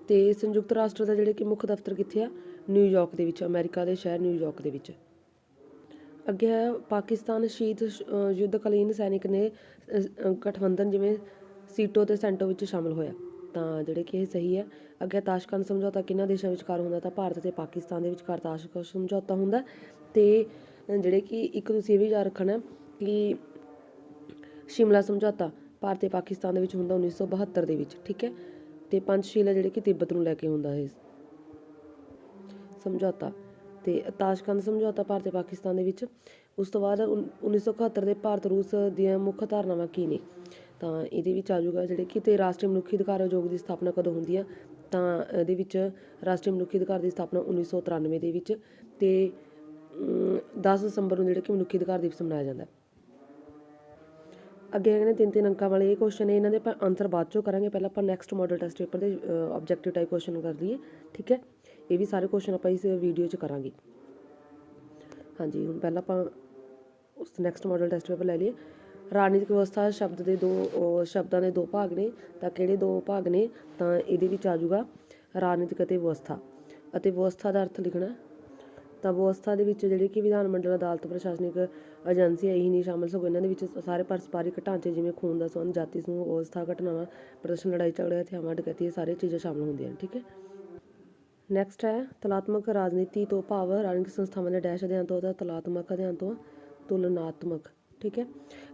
ਤੇ ਸੰਯੁਕਤ ਰਾਸ਼ਟਰ ਦਾ ਜਿਹੜੇ ਕਿ ਮੁੱਖ ਦਫ਼ਤਰ ਕਿੱਥੇ ਆ? ਨਿਊਯਾਰਕ ਦੇ ਵਿੱਚ, ਅਮਰੀਕਾ ਦੇ ਸ਼ਹਿਰ ਨਿਊਯਾਰਕ ਦੇ ਵਿੱਚ। ਅੱਗੇ ਹੈ ਪਾਕਿਸਤਾਨ ਸ਼ੀਤ ਯੁੱਧਕਾਲੀਨ ਸੈਨਿਕ ਨੇ ਗਠਬੰਧਨ ਜਿਵੇਂ ਸੀਟੋ ਤੇ ਸੈਂਟੋ ਵਿੱਚ ਸ਼ਾਮਲ ਹੋਇਆ। ਤਾਂ ਜਿਹੜੇ ਕਿ ਇਹ ਸਹੀ ਹੈ। ਅੱਗੇ ਤਾਸ਼ਕੰਦ ਸਮਝੌਤਾ ਕਿਹਨਾਂ ਦੇਸ਼ਾਂ ਵਿਚਕਾਰ ਹੁੰਦਾ? ਤਾਂ ਭਾਰਤ ਤੇ ਪਾਕਿਸਤਾਨ ਦੇ ਵਿਚਕਾਰ ਤਾਸ਼ਕੰਦ ਸਮਝੌਤਾ ਹੁੰਦਾ। ਤੇ ਜਿਹੜੇ ਕਿ ਇੱਕ ਤੁਸੀਂ ਇਹ ਵੀ ਯਾਦ ਰੱਖਣਾ ਕਿ ਸ਼ਿਮਲਾ ਸਮਝੌਤਾ ਭਾਰਤ ਤੇ ਪਾਕਿਸਤਾਨ ਦੇ ਵਿੱਚ ਹੁੰਦਾ 1972 ਦੇ ਵਿੱਚ, ਠੀਕ ਹੈ। ਤੇ ਪੰਚਸ਼ੀਲ ਹੈ ਜਿਹੜੇ ਕਿ ਤਿੱਬਤ ਨੂੰ ਲੈ ਕੇ ਹੁੰਦਾ ਇਹ ਸਮਝੌਤਾ। ਤੇ ਤਾਸ਼ਕੰਦ ਸਮਝੌਤਾ ਭਾਰਤ ਤੇ ਪਾਕਿਸਤਾਨ ਦੇ ਵਿੱਚ। ਉਸ ਤੋਂ ਬਾਅਦ 1971 ਦੇ ਭਾਰਤ ਰੂਸ ਦੀਆਂ ਮੁੱਖ ਧਾਰਨਾਵਾਂ ਕੀ ਨੇ? ਤਾਂ ਇਹਦੇ ਵਿੱਚ ਆ ਜਾਊਗਾ ਜਿਹੜੇ ਕਿ ਤੇ ਰਾਸ਼ਟਰੀ ਮਨੁੱਖੀ ਅਧਿਕਾਰ ਆਯੋਗ ਦੀ ਸਥਾਪਨਾ ਕਦੋਂ ਹੁੰਦੀ ਆ? ਤਾਂ ਇਹਦੇ ਵਿੱਚ ਰਾਸ਼ਟਰੀ ਮਨੁੱਖੀ ਅਧਿਕਾਰ ਦੀ ਸਥਾਪਨਾ 1993 ਦੇ ਵਿੱਚ। ਤੇ 10 ਦਸੰਬਰ ਨੂੰ ਜਿਹੜੇ ਕਿ ਮਨੁੱਖੀ ਅਧਿਕਾਰ ਦਿਵਸ ਮਨਾਇਆ ਜਾਂਦਾ। ਅੱਗੇ ਹੈਗੇ ਨੇ 3 ਅੰਕਾਂ ਵਾਲੇ ਇਹ ਕੁਐਸਚਨ ਨੇ, ਇਹਨਾਂ ਦੇ ਆਪਾਂ ਆਨਸਰ ਬਾਅਦ ਚੋਂ ਕਰਾਂਗੇ। ਪਹਿਲਾਂ ਆਪਾਂ ਨੈਕਸਟ ਮਾਡਲ ਟੈਸਟ ਪੇਪਰ ਦੇ ਆਬਜੈਕਟਿਵ ਟਾਈਪ ਕੁਐਸਚਨ ਕਰ ਲਈਏ, ਠੀਕ ਹੈ। ਇਹ ਵੀ ਸਾਰੇ ਕੁਐਸਚਨ ਆਪਾਂ ਇਸ ਵੀਡੀਓ 'ਚ ਕਰਾਂਗੇ। ਹਾਂਜੀ, ਹੁਣ ਪਹਿਲਾਂ ਆਪਾਂ ਉਸ ਨੈਕਸਟ ਮਾਡਲ ਟੈਸਟ ਪੇਪਰ ਲੈ ਲਈਏ। ਰਾਜਨੀਤਿਕ ਵਿਵਸਥਾ ਸ਼ਬਦਾਂ ਦੇ 2 ਭਾਗ ਨੇ। ਤਾਂ ਕਿਹੜੇ 2 ਭਾਗ ਨੇ? ਤਾਂ ਇਹਦੇ ਵਿੱਚ ਆ ਜਾਊਗਾ ਰਾਜਨੀਤਿਕ ਅਤੇ ਵਿਵਸਥਾ। ਅਤੇ ਵਿਵਸਥਾ ਦਾ ਅਰਥ ਲਿਖਣਾ। ਤਾਂ ਵਿਵਸਥਾ ਦੇ ਵਿੱਚ ਜਿਹੜੇ ਕਿ ਵਿਧਾਨ ਮੰਡਲ, ਅਦਾਲਤ, ਪ੍ਰਸ਼ਾਸਨਿਕ ਏਜੰਸੀਆਂ ਇਹੀ ਨਹੀਂ ਸ਼ਾਮਲ, ਸਗੋਂ ਇਹਨਾਂ ਦੇ ਵਿੱਚ ਸਾਰੇ ਪਰਸਪਰਿਕ ਢਾਂਚੇ ਜਿਵੇਂ ਖੂਨ ਦਾ ਸੰਬੰਧ, ਜਾਤੀ ਸਮੂਹ, ਅਵਸਥਾ, ਘਟਨਾਵਾਂ, ਪ੍ਰਦਰਸ਼ਨ, ਲੜਾਈ ਝਗੜੇ, ਹਥਿਆਰਾਂ, ਡਕੈਤੀ, ਇਹ ਸਾਰੀਆਂ ਚੀਜ਼ਾਂ ਸ਼ਾਮਲ ਹੁੰਦੀਆਂ ਨੇ, ਠੀਕ ਹੈ। ਨੈਕਸਟ ਹੈ ਤੁਲਨਾਤਮਕ ਰਾਜਨੀਤੀ ਤੋਂ ਭਾਵ ਰਾਜਨੀਤਿਕ ਸੰਸਥਾਵਾਂ ਦੇ ਡੈਸ਼ ਅਧਿਐਨ ਤੋਂ, ਤੁਲਨਾਤਮਕ ਅਧਿਐਨ ਤੋਂ ਤੁਲਨਾਤਮਕ, ਠੀਕ ਹੈ।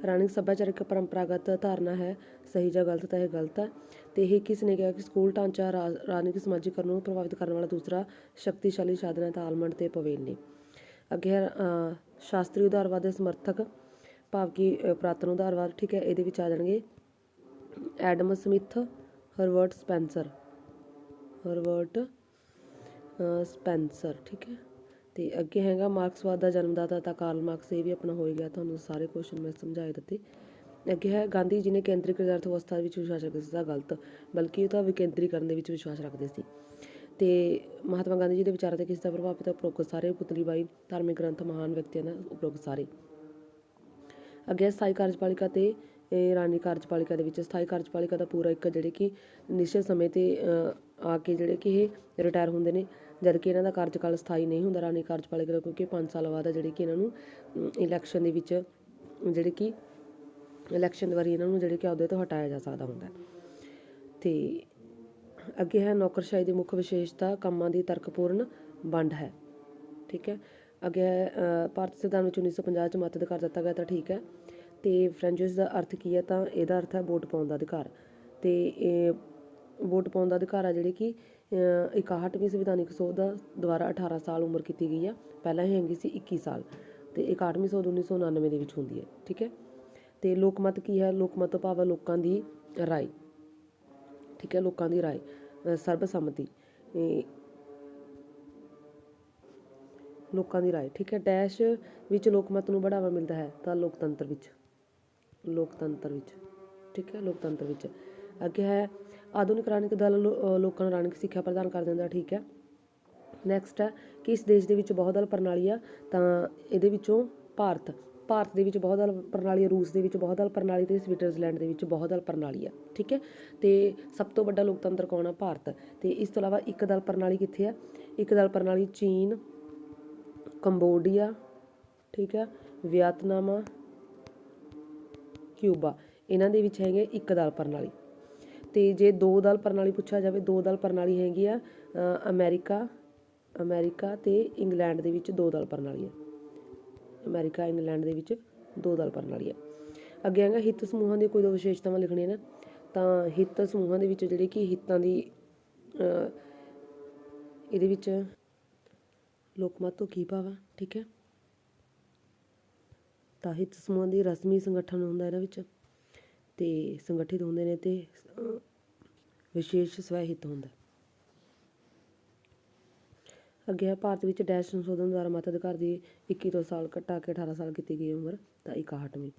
ਰਾਜਨੀਤਿਕ ਸੱਭਿਆਚਾਰ ਇੱਕ ਪਰੰਪਰਾਗਤ ਧਾਰਨਾ ਹੈ, ਸਹੀ ਜਾਂ ਗਲਤ? ਤਾਂ ਇਹ ਗਲਤ ਹੈ। ਤੇ ਇਹ ਕਿਸ ਨੇ ਕਿਹਾ ਕਿ ਸਕੂਲ ਢਾਂਚਾ ਰਾਜਨੀਤਿਕ ਸਮਾਜੀਕਰਨ ਨੂੰ ਪ੍ਰਭਾਵਿਤ ਕਰਨ ਵਾਲਾ ਦੂਸਰਾ ਸ਼ਕਤੀਸ਼ਾਲੀ ਸਾਧਨ ਹੈ? ਤਾਂ ਆਲਮੰਡ ਤੇ ਪਵੇਲ ਨੇ। ਅੱਗੇ ਹੈ ਸ਼ਾਸਤਰੀ ਉਦਾਰਵਾਦ ਦੇ ਸਮਰਥਕ ਭਾਵ ਕਿ ਪੁਰਾਤਨ ਉਦਾਰਵਾਦ, ਠੀਕ ਹੈ। ਇਹਦੇ ਵਿੱਚ ਆ ਜਾਣਗੇ ਐਡਮ ਸਮਿਥ, ਹਰਬਰਟ ਸਪੈਂਸਰ, ਠੀਕ ਹੈ। ਤੇ ਅੱਗੇ ਹੈਗਾ ਮਾਰਕਸਵਾਦ ਦਾ ਜਨਮਦਾਤਾ ਤਾਂ ਕਾਰਲ ਮਾਰਕਸ। ਇਹ ਵੀ ਆਪਣਾ ਹੋਏਗਾ, ਤੁਹਾਨੂੰ ਸਾਰੇ ਕੁਐਸਚਨ ਮੈਂ ਸਮਝਾਏ ਦਿੱਤੇ। ਅੱਗੇ ਹੈ ਗਾਂਧੀ ਜੀ ਨੇ ਕੇਂਦਰੀਕ੍ਰਿਤ ਅਰਥ ਵਿਵਸਥਾ ਵਿੱਚ ਵਿਸ਼ਵਾਸ ਰੱਖਦੇ ਸੀ? ਤਾਂ ਗਲਤ, ਬਲਕਿ ਉਹ ਤਾਂ ਵਿਕੇਂਦਰੀਕਰਨ ਦੇ ਵਿੱਚ ਵਿਸ਼ਵਾਸ ਰੱਖਦੇ ਸੀ। ਤੇ ਮਹਾਤਮਾ ਗਾਂਧੀ ਜੀ ਦੇ ਵਿਚਾਰਾਂ ਤੇ ਕਿਸ ਦਾ ਪ੍ਰਭਾਵ ਪਿਆ? ਉਪਰੋਕਤ ਸਾਰੇ। ਪੁਤਲੀ ਬਾਈ, ਧਾਰਮਿਕ ਗ੍ਰੰਥ, ਮਹਾਨ ਵਿਅਕਤੀਆਂ ਦਾ, ਉਪਰੋਕਤ ਸਾਰੇ। ਅੱਗੇ ਸਥਾਈ ਕਾਰਜਪਾਲਿਕਾ ਤੇ ਰਾਣੀ ਕਾਰਜਪਾਲਿਕਾ ਦੇ ਵਿੱਚ। ਸਥਾਈ ਕਾਰਜਪਾਲਿਕਾ ਦਾ ਪੂਰਾ ਇੱਕ ਜਿਹੜੇ ਕਿ ਨਿਸ਼ਚਿਤ ਸਮੇਂ ਤੇ ਆ ਕੇ ਜਿਹੜੇ ਕਿ ਇਹ ਰਿਟਾਇਰ ਹੁੰਦੇ ਨੇ, ਜਦ ਕਿ ਇਹਨਾਂ ਦਾ ਕਾਰਜਕਾਲ ਸਥਾਈ ਨਹੀਂ ਹੁੰਦਾ ਰਾਣੀ ਕਾਰਜਪਾਲਿਕਾ ਦਾ, ਕਿਉਂਕਿ 5 ਸਾਲ ਬਾਅਦ ਜਿਹੜੇ ਕਿ ਇਹਨਾਂ ਨੂੰ ਇਲੈਕਸ਼ਨ ਦੇ ਵਿੱਚ ਜਿਹੜੇ ਕਿ ਇਲੈਕਸ਼ਨ ਦੇ ਵਾਰੀ ਇਹਨਾਂ ਨੂੰ ਜਿਹੜੇ ਕਿ ਅਹੁਦੇ ਤੋਂ ਹਟਾਇਆ ਜਾ ਸਕਦਾ ਹੁੰਦਾ। ਤੇ ਅੱਗੇ ਹੈ ਨੌਕਰਸ਼ਾਹੀ ਦੀ ਮੁੱਖ ਵਿਸ਼ੇਸ਼ਤਾ ਕੰਮਾਂ ਦੀ ਤਰਕਪੂਰਨ ਵੰਡ ਹੈ, ਠੀਕ ਹੈ। ਅੱਗੇ ਹੈ ਭਾਰਤ ਸੰਵਿਧਾਨ ਵਿੱਚ 1950 'ਚ ਮਤ ਅਧਿਕਾਰ ਦਿੱਤਾ ਗਿਆ, ਤਾਂ ਠੀਕ ਹੈ। ਤੇ ਫਰੈਂਚਾਈਜ਼ ਦਾ ਅਰਥ ਕੀ ਹੈ? ਤਾਂ ਇਹਦਾ ਅਰਥ ਹੈ ਵੋਟ ਪਾਉਣ ਦਾ ਅਧਿਕਾਰ। ਤੇ ਵੋਟ ਪਾਉਣ ਦਾ ਅਧਿਕਾਰ ਆ ਜਿਹੜੇ ਕਿ 61ਵੀਂ ਸੰਵਿਧਾਨਿਕ ਸੋਧ ਦੁਆਰਾ 18 ਸਾਲ ਉਮਰ ਕੀਤੀ ਗਈ ਆ। ਪਹਿਲਾਂ ਇਹ ਹੈਗੀ ਸੀ 21 ਸਾਲ, ਤੇ 61ਵੀਂ ਸੋਧ 1999 ਦੇ ਵਿੱਚ ਹੁੰਦੀ ਹੈ। ਠੀਕ ਹੈ। ਤੇ ਲੋਕਮਤ ਕੀ ਹੈ? ਲੋਕਮਤ ਤੋਂ ਭਾਵ ਲੋਕਾਂ ਦੀ ਰਾਏ। ਠੀਕ ਹੈ, ਲੋਕਾਂ ਦੀ ਰਾਏ, ਸਰਬਸੰਮਤੀ, ਲੋਕਾਂ ਦੀ ਰਾਏ। ਠੀਕ ਹੈ। ਡੈਸ਼ ਵਿੱਚ ਲੋਕਮਤ ਨੂੰ ਬੜਾਵਾ ਮਿਲਦਾ ਹੈ ਤਾਂ ਲੋਕਤੰਤਰ ਵਿੱਚ, ਲੋਕਤੰਤਰ ਵਿੱਚ। ਠੀਕ ਹੈ, ਲੋਕਤੰਤਰ ਵਿੱਚ। ਅੱਗੇ ਹੈ ਆਧੁਨਿਕ ਰਾਜਨੀਤਿਕ ਦਲ ਲੋਕਾਂ ਨੂੰ ਰਾਜਨੀਤਿਕ ਸਿੱਖਿਆ ਪ੍ਰਦਾਨ ਕਰ ਦਿੰਦਾ। ਠੀਕ ਹੈ। ਨੈਕਸਟ ਹੈ ਕਿਸ ਦੇਸ਼ ਦੇ ਵਿੱਚ ਬਹੁਦਲ ਪ੍ਰਣਾਲੀ ਆ? ਤਾਂ ਇਹਦੇ ਵਿੱਚੋਂ ਭਾਰਤ ਦੇ ਵਿੱਚ ਬਹੁਦਲ ਪ੍ਰਣਾਲੀ ਹੈ, ਰੂਸ ਦੇ ਵਿੱਚ ਬਹੁਦਲ ਪ੍ਰਣਾਲੀ, ਤੇ ਸਵਿਟਜ਼ਰਲੈਂਡ ਦੇ ਵਿੱਚ ਬਹੁਦਲ ਪ੍ਰਣਾਲੀ ਆ। ਠੀਕ ਹੈ। ਤੇ ਸਭ ਤੋਂ ਵੱਡਾ ਲੋਕਤੰਤਰ ਕੌਣ ਆ? ਭਾਰਤ। ਤੇ ਇਸ ਤੋਂ ਇਲਾਵਾ ਇੱਕ ਦਲ ਪ੍ਰਣਾਲੀ ਕਿੱਥੇ ਆ? ਇੱਕ ਦਲ ਪ੍ਰਣਾਲੀ ਚੀਨ, ਕੰਬੋਡੀਆ, ਠੀਕ ਹੈ, ਵੀਅਤਨਾਮ, ਕਿਊਬਾ, ਇਹਨਾਂ ਦੇ ਵਿੱਚ ਹੈਗੇ ਇੱਕ ਦਲ ਪ੍ਰਣਾਲੀ। ਤੇ ਜੇ ਦੋ ਦਲ ਪ੍ਰਣਾਲੀ ਪੁੱਛਿਆ ਜਾਵੇ, ਦੋ ਦਲ ਪ੍ਰਣਾਲੀ ਹੈਗੀ ਆ ਅਮਰੀਕਾ ਤੇ ਇੰਗਲੈਂਡ ਦੇ ਵਿੱਚ ਦੋ ਦਲ ਪ੍ਰਣਾਲੀ ਹੈ। ਅਮਰੀਕਾ ਇੰਗਲੈਂਡ ਦੇ ਵਿੱਚ ਦੋ ਦਲ ਪ੍ਰਣਾਲੀ ਹੈ। ਅੱਗੇ ਹੈਗਾ ਹਿੱਤ ਸਮੂਹਾਂ ਦੀ ਕੋਈ ਦੋ ਵਿਸ਼ੇਸ਼ਤਾਵਾਂ ਲਿਖਣੀਆਂ ਨੇ। ਤਾਂ ਹਿੱਤ ਸਮੂਹਾਂ ਦੇ ਵਿੱਚ ਜਿਹੜੇ ਕਿ ਹਿੱਤਾਂ ਦੀ ਇਹਦੇ ਵਿੱਚ ਲੋਕਮਤ ਤੋਂ ਕੀ ਭਾਵ ਆ? ਠੀਕ ਹੈ। ਤਾਂ ਹਿੱਤ ਸਮੂਹਾਂ ਦੀ ਰਸਮੀ ਸੰਗਠਨ ਹੁੰਦਾ ਇਹਨਾਂ ਵਿੱਚ, ਤੇ ਸੰਗਠਿਤ ਹੁੰਦੇ ਨੇ, ਤੇ ਵਿਸ਼ੇਸ਼ ਸਵੈ ਹਿੱਤ ਹੁੰਦਾ। ਅੱਗੇ ਹੈ ਭਾਰਤ ਵਿੱਚ ਡੈਸ਼ ਸੰਸ਼ੋਧਨ ਦੁਆਰਾ ਮਤ ਅਧਿਕਾਰ ਦੀ 21 ਸਾਲ ਘਟਾ ਕੇ 18 ਸਾਲ ਕੀਤੀ ਗਈ ਉਮਰ ਤਾਂ 61ਵੀਂ।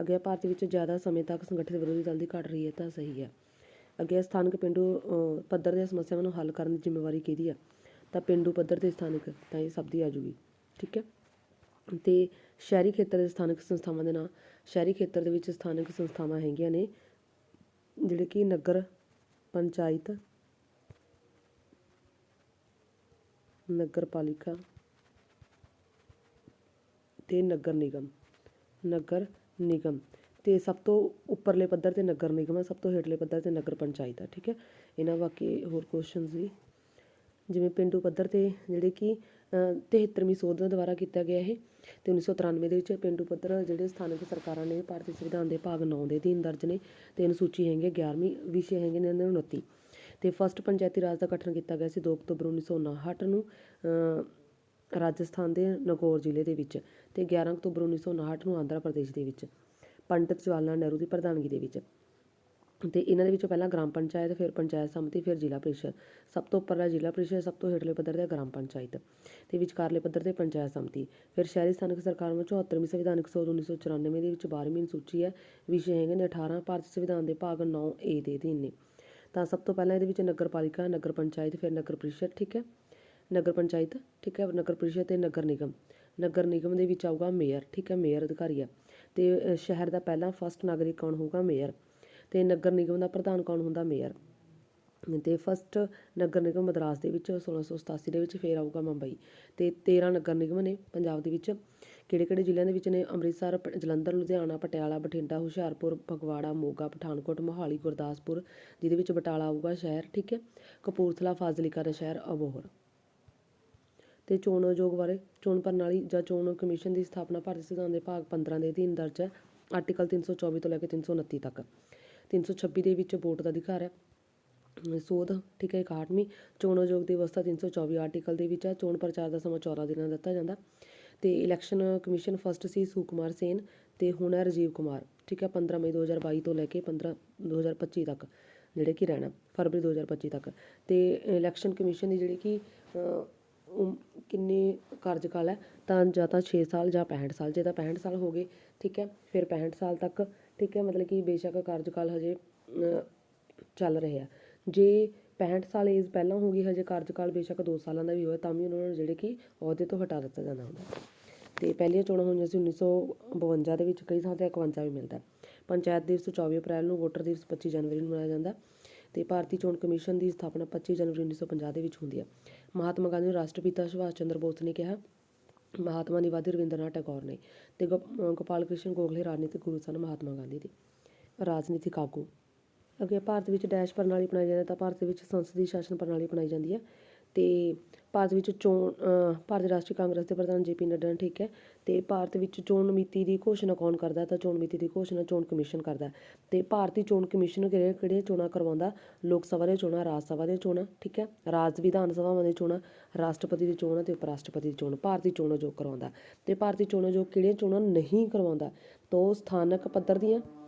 ਅੱਗੇ ਭਾਰਤ ਵਿੱਚ ਜ਼ਿਆਦਾ ਸਮੇਂ ਤੱਕ ਸੰਗਠਿਤ ਵਿਰੋਧੀ ਦਲ ਦੀ ਘਟ ਰਹੀ ਹੈ ਤਾਂ ਸਹੀ ਹੈ। ਅੱਗੇ ਸਥਾਨਕ ਪੇਂਡੂ ਪੱਧਰ ਦੀਆਂ ਸਮੱਸਿਆਵਾਂ ਨੂੰ ਹੱਲ ਕਰਨ ਦੀ ਜ਼ਿੰਮੇਵਾਰੀ ਕਿਹਦੀ ਆ? ਤਾਂ ਪੇਂਡੂ ਪੱਧਰ ਤੇ ਸਥਾਨਕ, ਤਾਂ ਇਹ ਸਭ ਦੀ ਆ ਜੂਗੀ। ਠੀਕ ਹੈ। ਤੇ ਸ਼ਹਿਰੀ ਖੇਤਰ ਦੇ ਸਥਾਨਕ ਸੰਸਥਾਵਾਂ ਦੇ ਨਾਂ। ਸ਼ਹਿਰੀ ਖੇਤਰ ਦੇ ਵਿੱਚ ਸਥਾਨਕ ਸੰਸਥਾਵਾਂ ਹੈਗੀਆਂ ਨੇ ਜਿਹੜੇ ਕਿ ਨਗਰ ਪੰਚਾਇਤ, ਨਗਰ ਪਾਲਿਕਾ ਤੇ ਨਗਰ ਨਿਗਮ। ਨਗਰ ਨਿਗਮ ਤੇ ਸਭ ਤੋਂ ਉੱਪਰਲੇ ਪੱਧਰ ਤੇ ਨਗਰ ਨਿਗਮ ਹੈ, ਸਭ ਤੋਂ ਹੇਠਲੇ ਪੱਧਰ ਤੇ ਨਗਰ ਪੰਚਾਇਤ ਹੈ। ਠੀਕ ਹੈ। ਇਹਨਾਂ ਬਾਕੀ ਹੋਰ ਕੁਐਸਚਨਸ ਵੀ, ਜਿਵੇਂ ਪੇਂਡੂ ਪੱਧਰ ਤੇ ਜਿਹੜੇ ਕਿ 73ਵੀਂ ਸੋਧ ਦੁਆਰਾ ਕੀਤਾ ਗਿਆ ਇਹ, ਤੇ 1993 ਦੇ ਵਿੱਚ ਪੇਂਡੂ ਪੱਧਰ ਜਿਹੜੇ ਸਥਾਨਕ ਸਰਕਾਰਾਂ ਨੇ ਭਾਰਤੀ ਸੰਵਿਧਾਨ ਦੇ ਭਾਗ 9 ਦੇ ਅਧੀਨ ਦਰਜ ਨੇ, ਤੇ ਅਨੁਸੂਚੀ ਹੈਗੀ 11ਵੀਂ, ਵਿਸ਼ੇ ਹੈਗੇ ਨੇ 29। ਤੇ ਫਸਟ ਪੰਚਾਇਤੀ ਰਾਜ ਦਾ ਗਠਨ ਕੀਤਾ ਗਿਆ ਸੀ 2 ਅਕਤੂਬਰ 1959 ਨੂੰ ਰਾਜਸਥਾਨ ਦੇ ਨਗੌਰ ਜ਼ਿਲ੍ਹੇ ਦੇ ਵਿੱਚ, ਤੇ 11 ਅਕਤੂਬਰ 1959 ਨੂੰ ਆਂਧਰਾ ਪ੍ਰਦੇਸ਼ ਦੇ ਵਿੱਚ ਪੰਡਿਤ ਜਵਾਹਰ ਲਾਲ ਨਹਿਰੂ ਦੀ ਪ੍ਰਧਾਨਗੀ ਦੇ ਵਿੱਚ। ਤੇ ਇਹਨਾਂ ਦੇ ਵਿੱਚੋਂ ਪਹਿਲਾਂ ਗ੍ਰਾਮ ਪੰਚਾਇਤ, ਫਿਰ ਪੰਚਾਇਤ ਸਮਿਤੀ, ਫਿਰ ਜ਼ਿਲ੍ਹਾ ਪ੍ਰੀਸ਼ਦ। ਸਭ ਤੋਂ ਉੱਪਰਲਾ ਜ਼ਿਲ੍ਹਾ ਪ੍ਰੀਸ਼ਦ, ਸਭ ਤੋਂ ਹੇਠਲੇ ਪੱਧਰ ਤੇ ਗ੍ਰਾਮ ਪੰਚਾਇਤ, ਤੇ ਵਿਚਕਾਰਲੇ ਪੱਧਰ ਤੇ ਪੰਚਾਇਤ ਸਮਿਤੀ। ਫਿਰ ਸ਼ਹਿਰੀ ਸਥਾਨਕ ਸਰਕਾਰਾਂ ਵਿੱਚ 74ਵੀਂ ਸੰਵਿਧਾਨਕ ਸੋਧ 1994 ਦੇ ਵਿੱਚ 12ਵੀਂ ਅਨੁਸੂਚੀ ਹੈ, ਵਿਸ਼ੇ ਹੈਗੇ ਨੇ 18 ਭਾਰਤੀ ਸੰਵਿਧਾਨ ਦੇ ਭਾਗ 9A ਦੇ ਅਧੀਨ ਨੇ। ਤਾਂ ਸਭ ਤੋਂ ਪਹਿਲਾਂ ਇਹਦੇ ਵਿੱਚ ਨਗਰ ਪਾਲਿਕਾ, ਨਗਰ ਪੰਚਾਇਤ, ਫਿਰ ਨਗਰ ਪ੍ਰੀਸ਼ਦ। ਠੀਕ ਹੈ। ਨਗਰ ਪੰਚਾਇਤ, ਠੀਕ ਹੈ, ਨਗਰ ਪ੍ਰੀਸ਼ਦ ਤੇ ਨਗਰ ਨਿਗਮ। ਨਗਰ ਨਿਗਮ ਦੇ ਵਿੱਚ ਆਊਗਾ ਮੇਅਰ। ਠੀਕ ਹੈ, ਮੇਅਰ ਅਧਿਕਾਰੀ ਆ। ਤੇ ਸ਼ਹਿਰ ਦਾ ਪਹਿਲਾ ਫਸਟ ਨਾਗਰਿਕ ਕੌਣ ਹੋਊਗਾ? ਮੇਅਰ। ਤੇ ਨਗਰ ਨਿਗਮ ਦਾ ਪ੍ਰਧਾਨ ਕੌਣ ਹੁੰਦਾ? ਮੇਅਰ। ਤੇ ਫਸਟ ਨਗਰ ਨਿਗਮ ਮਦਰਾਸ ਦੇ ਵਿੱਚ 1687 ਦੇ ਵਿੱਚ, ਫਿਰ ਆਊਗਾ ਮੁੰਬਈ। ਤੇ 13 ਨਗਰ ਨਿਗਮ ਨੇ ਪੰਜਾਬ ਦੇ ਵਿੱਚ। ਕਿਹੜੇ ਕਿਹੜੇ ਜ਼ਿਲ੍ਹਿਆਂ ਦੇ ਵਿੱਚ ਨੇ? ਅੰਮ੍ਰਿਤਸਰ, ਜਲੰਧਰ, ਲੁਧਿਆਣਾ, ਪਟਿਆਲਾ, ਬਠਿੰਡਾ, ਹੁਸ਼ਿਆਰਪੁਰ, ਫਗਵਾੜਾ, ਮੋਗਾ, ਪਠਾਨਕੋਟ, ਮੋਹਾਲੀ, ਗੁਰਦਾਸਪੁਰ, ਜਿਹਦੇ ਵਿੱਚ ਬਟਾਲਾ ਆਊਗਾ ਸ਼ਹਿਰ। ਠੀਕ ਹੈ। ਕਪੂਰਥਲਾ, ਫਾਜ਼ਿਲਕਾ ਦਾ ਸ਼ਹਿਰ ਅਬੋਹਰ। ਤੇ ਚੋਣ ਆਯੋਗ ਬਾਰੇ, ਚੋਣ ਪ੍ਰਣਾਲੀ ਜਾਂ ਚੋਣ ਕਮਿਸ਼ਨ ਦੀ ਸਥਾਪਨਾ ਭਾਰਤੀ ਸੰਵਿਧਾਨ ਦੇ ਭਾਗ 15 ਦੇ ਅਧੀਨ ਦਰਜ ਹੈ, ਆਰਟੀਕਲ 324 ਤੋਂ ਲੈ ਕੇ 329 ਤੱਕ। 326 ਦੇ ਵਿੱਚ ਵੋਟ ਦਾ ਅਧਿਕਾਰ ਹੈ, ਸੋਧ। ਠੀਕ ਹੈ। 61ਵੀਂ ਚੋਣ ਆਯੋਗ ਦੀ ਵਿਵਸਥਾ 324 ਆਰਟੀਕਲ ਦੇ ਵਿੱਚ ਹੈ। ਚੋਣ ਪ੍ਰਚਾਰ ਦਾ ਸਮਾਂ 14 ਦਿਨਾਂ ਦਾ ਦਿੱਤਾ ਜਾਂਦਾ। ਤੇ ਇਲੈਕਸ਼ਨ ਕਮਿਸ਼ਨ ਫਸਟ ਸੀ ਸੁਕੁਮਾਰ ਸੇਨ, ਤੇ ਹੁਣ ਹੈ ਰਾਜੀਵ ਕੁਮਾਰ। ਠੀਕ ਹੈ। 15 ਮਈ 2022 ਤੋਂ ਲੈ ਕੇ 2025 ਤੱਕ ਜਿਹੜੇ ਕਿ ਰਹਿਣਾ, ਫਰਵਰੀ 2025 ਤੱਕ। ਤੇ ਇਲੈਕਸ਼ਨ ਕਮਿਸ਼ਨ ਦੀ ਜਿਹੜੀ ਕਿ ਕਿੰਨੇ ਕਾਰਜਕਾਲ ਹੈ? ਤਾਂ ਜਾਂ ਤਾਂ 6 ਸਾਲ ਜਾਂ 65 ਸਾਲ। ਜੇ ਤਾਂ 65 ਸਾਲ ਹੋ ਗਏ, ਠੀਕ ਹੈ, ਫਿਰ 65 ਸਾਲ ਤੱਕ। ਠੀਕ ਹੈ। ਮਤਲਬ ਕਿ ਬੇਸ਼ੱਕ ਕਾਰਜਕਾਲ ਹਜੇ ਚੱਲ ਰਿਹਾ। ਜੇ 65 ਸਾਲ ਏਜ ਪਹਿਲਾਂ ਹੋ ਗਈ, ਹਜੇ ਕਾਰਜਕਾਲ ਬੇਸ਼ੱਕ 2 ਸਾਲਾਂ ਦਾ ਵੀ ਹੋਇਆ, ਤਾਂ ਵੀ ਉਹਨਾਂ ਨੂੰ ਜਿਹੜੇ ਕਿ ਅਹੁਦੇ ਤੋਂ ਹਟਾ ਦਿੱਤਾ ਜਾਂਦਾ ਹੁੰਦਾ। ਤੇ ਪਹਿਲੀਆਂ ਚੋਣਾਂ ਹੋਈਆਂ ਸੀ 1952 ਦੇ ਵਿੱਚ, ਕਈ ਥਾਂ 'ਤੇ 51 ਵੀ ਮਿਲਦਾ। ਪੰਚਾਇਤ ਦਿਵਸ 24 ਅਪ੍ਰੈਲ ਨੂੰ, ਵੋਟਰ ਦਿਵਸ 25 ਜਨਵਰੀ ਨੂੰ ਮਨਾਇਆ ਜਾਂਦਾ। ਤੇ ਭਾਰਤੀ ਚੋਣ ਕਮਿਸ਼ਨ ਦੀ ਸਥਾਪਨਾ 25 ਜਨਵਰੀ 1950 ਦੇ ਵਿੱਚ ਹੁੰਦੀ ਹੈ। ਮਹਾਤਮਾ ਗਾਂਧੀ ਨੂੰ ਰਾਸ਼ਟਰਪਿਤਾ ਸੁਭਾਸ਼ ਚੰਦਰ ਬੋਸ ਨੇ ਕਿਹਾ। ਮਹਾਤਮਾ ਦੀ ਉਪਾਧੀ ਰਵਿੰਦਰਨਾਥ ਟੈਗੋਰ ਨੇ। ਤੇ ਗੋਪਾਲ ਕ੍ਰਿਸ਼ਨ ਗੋਖਲੇ ਰਾਜਨੀਤਿਕ ਗੁਰੂ ਸਨ ਮਹਾਤਮਾ ਗਾਂਧੀ ਦੇ, ਰਾਜਨੀਤਿਕ ਆਗੂ। ਅੱਗੇ ਭਾਰਤ ਵਿੱਚ ਡੈਸ਼ ਪ੍ਰਣਾਲੀ ਅਪਣਾਈ ਜਾਂਦੀ ਹੈ, ਤਾਂ ਭਾਰਤ ਵਿੱਚ ਸੰਸਦੀ ਸ਼ਾਸਨ ਪ੍ਰਣਾਲੀ ਅਪਣਾਈ ਜਾਂਦੀ ਹੈ। ਤੇ ਭਾਰਤ ਵਿੱਚ ਭਾਰਤੀ ਰਾਸ਼ਟਰੀ ਕਾਂਗਰਸ ਦੇ ਪ੍ਰਧਾਨ JP ਨੱਡਾ ਨੇ, ਠੀਕ ਹੈ। ਤੇ ਭਾਰਤ ਵਿੱਚ ਚੋਣ ਨੀਤੀ ਦੀ ਘੋਸ਼ਣਾ ਕੌਣ ਕਰਦਾ? ਤਾਂ ਚੋਣ ਨੀਤੀ ਦੀ ਘੋਸ਼ਣਾ ਚੋਣ ਕਮਿਸ਼ਨ ਕਰਦਾ। ਤੇ ਭਾਰਤੀ ਚੋਣ ਕਮਿਸ਼ਨ ਕਿਹੜੀਆਂ ਚੋਣਾਂ ਕਰਵਾਉਂਦਾ? ਲੋਕ ਸਭਾ ਦੀਆਂ ਚੋਣਾਂ, ਰਾਜ ਸਭਾ ਦੀਆਂ ਚੋਣਾਂ, ਠੀਕ ਹੈ, ਰਾਜ ਵਿਧਾਨ ਸਭਾਵਾਂ ਦੀਆਂ ਚੋਣਾਂ, ਰਾਸ਼ਟਰਪਤੀ ਦੀ ਚੋਣ ਅਤੇ ਉਪ ਰਾਸ਼ਟਰਪਤੀ ਦੀ ਚੋਣ ਭਾਰਤੀ ਚੋਣ ਆਯੋਗ ਕਰਵਾਉਂਦਾ। ਤੇ ਭਾਰਤੀ ਚੋਣ ਆਯੋਗ ਕਿਹੜੀਆਂ ਚੋਣਾਂ ਨਹੀਂ ਕਰਵਾਉਂਦਾ? ਤਾਂ ਸਥਾਨਕ ਪੱਧਰ ਦੀਆਂ,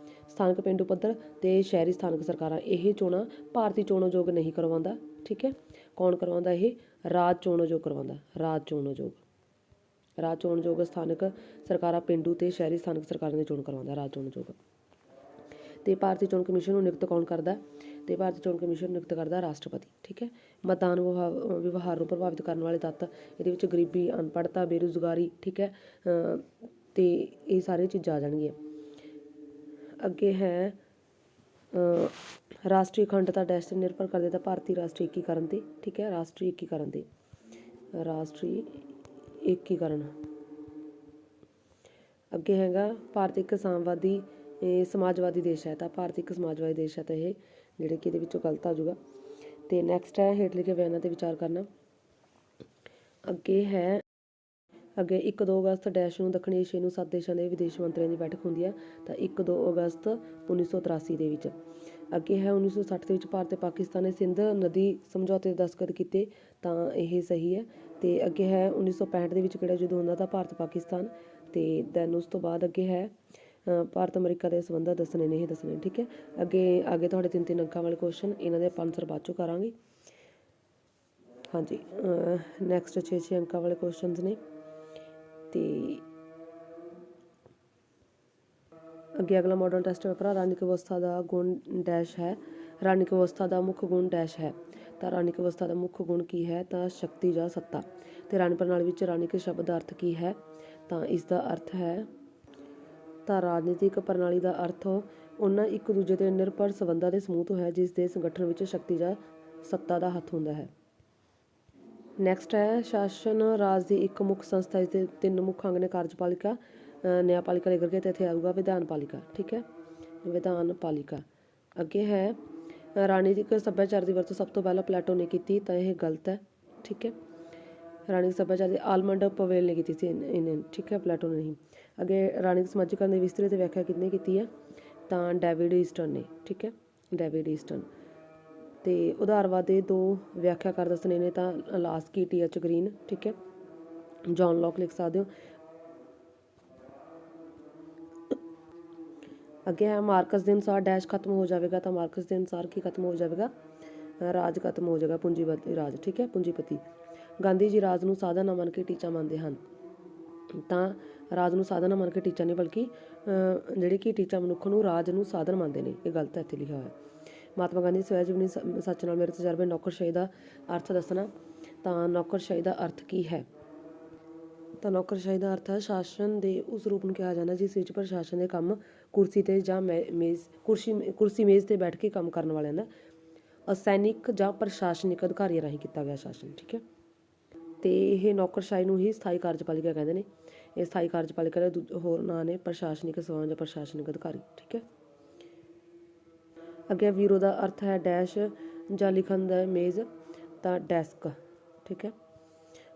ਸਥਾਨਕ ਪੇਂਡੂ ਪੱਧਰ ਤੇ ਸ਼ਹਿਰੀ ਸਥਾਨਕ ਸਰਕਾਰਾਂ, ਇਹ ਚੋਣਾਂ ਭਾਰਤੀ ਚੋਣ ਆਯੋਗ ਨਹੀਂ ਕਰਵਾਉਂਦਾ, ਠੀਕ ਹੈ। ਕੌਣ ਕਰਵਾਉਂਦਾ? ਇਹ ਰਾਜ ਚੋਣ ਆਯੋਗ ਕਰਵਾਉਂਦਾ। ਰਾਜ ਚੋਣ ਆਯੋਗ, ਰਾਜ ਚੋਣ ਆਯੋਗ ਸਥਾਨਕ ਸਰਕਾਰਾਂ, ਪੇਂਡੂ ਤੇ ਸ਼ਹਿਰੀ ਸਥਾਨਕ ਸਰਕਾਰਾਂ ਦੀ ਚੋਣ ਕਰਵਾਉਂਦਾ, ਰਾਜ ਚੋਣ ਆਯੋਗ। ਤੇ ਭਾਰਤੀ ਚੋਣ ਕਮਿਸ਼ਨ ਨੂੰ ਨਿਯੁਕਤ ਕੌਣ ਕਰਦਾ? ਤੇ ਭਾਰਤੀ ਚੋਣ ਕਮਿਸ਼ਨ ਨਿਯੁਕਤ ਕਰਦਾ ਰਾਸ਼ਟਰਪਤੀ, ਠੀਕ ਹੈ। ਮਤਦਾਨ ਵਿਵਹਾਰ ਨੂੰ ਪ੍ਰਭਾਵਿਤ ਕਰਨ ਵਾਲੇ ਤੱਤ, ਇਹਦੇ ਵਿੱਚ ਗਰੀਬੀ, ਅਨਪੜ੍ਹਤਾ, ਬੇਰੁਜ਼ਗਾਰੀ, ਠੀਕ ਹੈ, ਤੇ ਇਹ ਸਾਰੀਆਂ ਚੀਜ਼ਾਂ ਆ ਜਾਣਗੀਆਂ। ਅੱਗੇ ਹੈ ਰਾਸ਼ਟਰੀ ਅਖੰਡਤਾ ਡੈਸ਼ 'ਤੇ ਨਿਰਭਰ ਕਰਦੇ ਤਾਂ ਭਾਰਤੀ ਰਾਸ਼ਟਰੀ ਏਕੀਕਰਨ 'ਤੇ, ਠੀਕ ਹੈ, ਰਾਸ਼ਟਰੀ ਏਕੀਕਰਨ 'ਤੇ, ਰਾਸ਼ਟਰੀ ਏਕੀਕਰਨ। ਅੱਗੇ ਹੈਗਾ ਭਾਰਤ ਇੱਕ ਸਾਮਵਾਦੀ ਸਮਾਜਵਾਦੀ ਦੇਸ਼ ਹੈ, ਤਾਂ ਭਾਰਤ ਇੱਕ ਸਮਾਜਵਾਦੀ ਦੇਸ਼ ਹੈ, ਤਾਂ ਇਹ ਜਿਹੜੇ ਕਿ ਇਹਦੇ ਵਿੱਚੋਂ ਗਲਤ ਆ ਜਾਊਗਾ। ਤੇ ਨੈਕਸਟ ਹੈ ਹੇਠ ਲਿਖੇ ਬਿਆਨਾਂ 'ਤੇ ਵਿਚਾਰ ਕਰਨਾ। ਅੱਗੇ 1-2 ਅਗਸਤ ਡੈਸ਼ ਨੂੰ ਦੱਖਣੀ ਏਸ਼ੀਆ ਨੂੰ 7 ਦੇਸ਼ਾਂ ਦੇ ਵਿਦੇਸ਼ ਮੰਤਰੀਆਂ ਦੀ ਬੈਠਕ ਹੁੰਦੀ ਹੈ, ਤਾਂ 1-2 ਅਗਸਤ 1983 ਦੇ ਵਿੱਚ। ਅੱਗੇ ਹੈ 1960 ਦੇ ਵਿੱਚ ਭਾਰਤ ਤੇ ਪਾਕਿਸਤਾਨ ਨੇ ਸਿੰਧ ਨਦੀ ਸਮਝੌਤੇ 'ਤੇ ਦਸਤਖਤ ਕੀਤੇ, ਤਾਂ ਇਹ ਸਹੀ ਹੈ। ਤੇ ਅੱਗੇ ਹੈ 1965 ਦੇ ਵਿੱਚ ਕਿਹੜਾ ਯੁੱਧ ਹੁੰਦਾ? ਤਾਂ ਭਾਰਤ ਪਾਕਿਸਤਾਨ। ਤੇ ਦੈਨ ਉਸ ਤੋਂ ਬਾਅਦ ਅੱਗੇ ਹੈ ਭਾਰਤ ਅਮਰੀਕਾ ਦੇ ਸੰਬੰਧ ਦੱਸਣੇ ਨੇ, ਇਹ ਦੱਸਣੇ, ਠੀਕ ਹੈ। ਅੱਗੇ ਤੁਹਾਡੇ 3-3 ਅੰਕਾਂ ਵਾਲੇ ਕੁਐਸਚਨ, ਇਹਨਾਂ ਦੇ ਆਪਾਂ ਆਨਸਰ ਬਾਅਦ 'ਚੋਂ ਕਰਾਂਗੇ। ਹਾਂਜੀ, ਨੈਕਸਟ 6-6 ਅੰਕਾਂ ਵਾਲੇ ਕੁਐਸਚਨਸ ਨੇ। ਤੇ ਅੱਗੇ ਅਗਲਾ ਮਾਡਲ ਟੈਸਟ ਪੇਪਰ ਆ, ਰਾਣਿਕ ਅਵਸਥਾ ਦਾ ਗੁਣ ਡੈਸ਼ ਹੈ। ਰਾਣਿਕ ਅਵਸਥਾ ਦਾ ਮੁੱਖ ਗੁਣ ਡੈਸ਼ ਹੈ, ਤਾਂ ਰਾਣਿਕ ਅਵਸਥਾ ਦਾ ਮੁੱਖ ਗੁਣ ਕੀ ਹੈ? ਤਾਂ ਸ਼ਕਤੀ ਜਾਂ ਸੱਤਾ। ਤੇ ਰਾਣੀ ਪ੍ਰਣਾਲੀ ਵਿੱਚ ਰਾਣਿਕ ਸ਼ਬਦ ਦਾ ਅਰਥ ਕੀ ਹੈ? ਤਾਂ ਇਸ ਦਾ ਅਰਥ ਹੈ, ਤਾਂ ਰਾਜਨੀਤਿਕ ਪ੍ਰਣਾਲੀ ਦਾ ਅਰਥ ਉਹਨਾਂ ਇੱਕ ਦੂਜੇ ਦੇ ਨਿਰਭਰ ਸੰਬੰਧਾਂ ਦੇ ਸਮੂਹ ਤੋਂ ਹੈ ਜਿਸ ਦੇ ਸੰਗਠਨ ਵਿੱਚ ਸ਼ਕਤੀ ਜਾਂ ਸੱਤਾ ਦਾ ਹੱਥ ਹੁੰਦਾ ਹੈ। ਨੈਕਸਟ ਹੈ ਸ਼ਾਸਨ ਰਾਜ ਦੀ ਇੱਕ ਮੁੱਖ ਸੰਸਥਾ, ਇਸ ਦੇ 3 ਮੁੱਖ ਅੰਗ ਨੇ, ਕਾਰਜਪਾਲਿਕਾ, ਨਿਆਂਪਾਲਿਕਾ ਲਿਖ ਕੇ, ਤੇ ਇੱਥੇ ਆਊਗਾ ਵਿਧਾਨ ਪਾਲਿਕਾ, ਠੀਕ ਹੈ, ਵਿਧਾਨ ਪਾਲਿਕਾ। ਅੱਗੇ ਹੈ ਰਾਣਨੀਤਿਕ ਸੱਭਿਆਚਾਰ ਦੀ ਵਰਤੋਂ ਸਭ ਤੋਂ ਪਹਿਲਾਂ ਪਲੈਟੋ ਨੇ ਕੀਤੀ, ਤਾਂ ਇਹ ਗਲਤ ਹੈ, ਠੀਕ ਹੈ। ਰਾਣਨੀਤਿਕ ਸੱਭਿਆਚਾਰ ਦੀ ਆਲਮੰਡ ਪਵੇਲ ਨੇ ਕੀਤੀ ਸੀ ਇਹਨੇ, ਠੀਕ ਹੈ, ਪਲੈਟੋ ਨੇ ਨਹੀਂ। ਅੱਗੇ ਰਾਣਨੀਤਿਕ ਸਮਾਜੀਕਰਨ ਦੀ ਵਿਸਤ੍ਰਿਤ ਵਿਆਖਿਆ ਕਿਹਨੇ ਕੀਤੀ ਹੈ? ਤਾਂ ਡੇਵਿਡ ਈਸਟਨ ਨੇ, ਠੀਕ ਹੈ, ਡੇਵਿਡ ਈਸਟਨ। ਤੇ ਉਦਾਰਵਾਦ ਦੇ 2 ਵਿਆਖਿਆਕਾਰ ਦੱਸਣੇ ਨੇ, ਤਾਂ ਲਾਸਕੀ, TH ਗ੍ਰੀਨ, ਠੀਕ ਹੈ, ਜੌਨ ਲੌਕ ਲਿਖ ਸਕਦੇ ਹੋ। ਅੱਗੇ ਹੈ ਮਾਰਕਸ ਦੇ ਅਨੁਸਾਰ ਡੈਸ਼ ਖਤਮ ਹੋ ਜਾਵੇਗਾ, ਤਾਂ ਮਾਰਕਸ ਦੇ ਅਨੁਸਾਰ ਕੀ ਖਤਮ ਹੋ ਜਾਵੇਗਾ? ਰਾਜ ਖਤਮ ਹੋ ਜਾਵੇਗਾ, ਪੂੰਜੀਪਤੀ ਰਾਜ, ਠੀਕ ਹੈ, ਪੂੰਜੀਪਤੀ। ਗਾਂਧੀ ਜੀ ਰਾਜ ਨੂੰ ਸਾਧਨ ਨਾ ਮੰਨ ਕੇ ਟੀਚਾ ਮੰਨਦੇ ਹਨ, ਤਾਂ ਰਾਜ ਨੂੰ ਸਾਧਨ ਨਾ ਮੰਨ ਕੇ ਟੀਚਾ ਨਹੀਂ, ਬਲਕਿ ਜਿਹੜੇ ਕਿ ਟੀਚਾ ਮਨੁੱਖ ਨੂੰ ਰਾਜ ਨੂੰ ਸਾਧਨ ਮੰਨਦੇ ਨੇ, ਇਹ ਗਲਤ ਹੈ, ਇੱਥੇ ਲਿਖਿਆ ਹੋਇਆ। ਮਹਾਤਮਾ ਗਾਂਧੀ ਸਵੈ ਜੀਵਨੀ ਸੱਚ ਨਾਲ ਮੇਰੇ ਤਜਰਬੇ, ਨੌਕਰਸ਼ਾਹੀ ਦਾ ਅਰਥ ਦੱਸਣਾ, ਤਾਂ ਨੌਕਰਸ਼ਾਹੀ ਦਾ ਅਰਥ ਕੀ ਹੈ? ਤਾਂ ਨੌਕਰਸ਼ਾਹੀ ਦਾ ਅਰਥ ਹੈ ਸ਼ਾਸਨ ਦੇ ਉਸ ਰੂਪ ਨੂੰ ਕਿਹਾ ਜਾਂਦਾ ਜਿਸ ਵਿੱਚ ਪ੍ਰਸ਼ਾਸਨ ਦੇ ਕੰਮ ਕੁਰਸੀ 'ਤੇ ਜਾਂ ਕੁਰਸੀ ਮੇਜ਼ 'ਤੇ ਬੈਠ ਕੇ ਕੰਮ ਕਰਨ ਵਾਲਿਆਂ ਦਾ ਅਸੈਨਿਕ ਜਾਂ ਪ੍ਰਸ਼ਾਸਨਿਕ ਅਧਿਕਾਰੀਆਂ ਰਾਹੀਂ ਕੀਤਾ ਗਿਆ ਸ਼ਾਸਨ, ਠੀਕ ਹੈ। ਤੇ ਇਹ ਨੌਕਰਸ਼ਾਹੀ ਨੂੰ ਹੀ ਸਥਾਈ ਕਾਰਜਪਾਲਿਕਾ ਕਹਿੰਦੇ ਨੇ। ਇਹ ਸਥਾਈ ਕਾਰਜਪਾਲਿਕਾ ਦੇ ਹੋਰ ਨਾਂ ਨੇ ਪ੍ਰਸ਼ਾਸਨਿਕ ਸੇਵਾਵਾਂ ਜਾਂ ਪ੍ਰਸ਼ਾਸਨਿਕ ਅਧਿਕਾਰੀ, ਠੀਕ ਹੈ। ਅੱਗੇ ਵੀਰੋ ਦਾ ਅਰਥ ਹੈ ਡੈਸ਼ ਜਾਂ ਲਿਖਣ ਦਾ ਮੇਜ਼, ਤਾਂ ਡੈਸਕ, ਠੀਕ ਹੈ।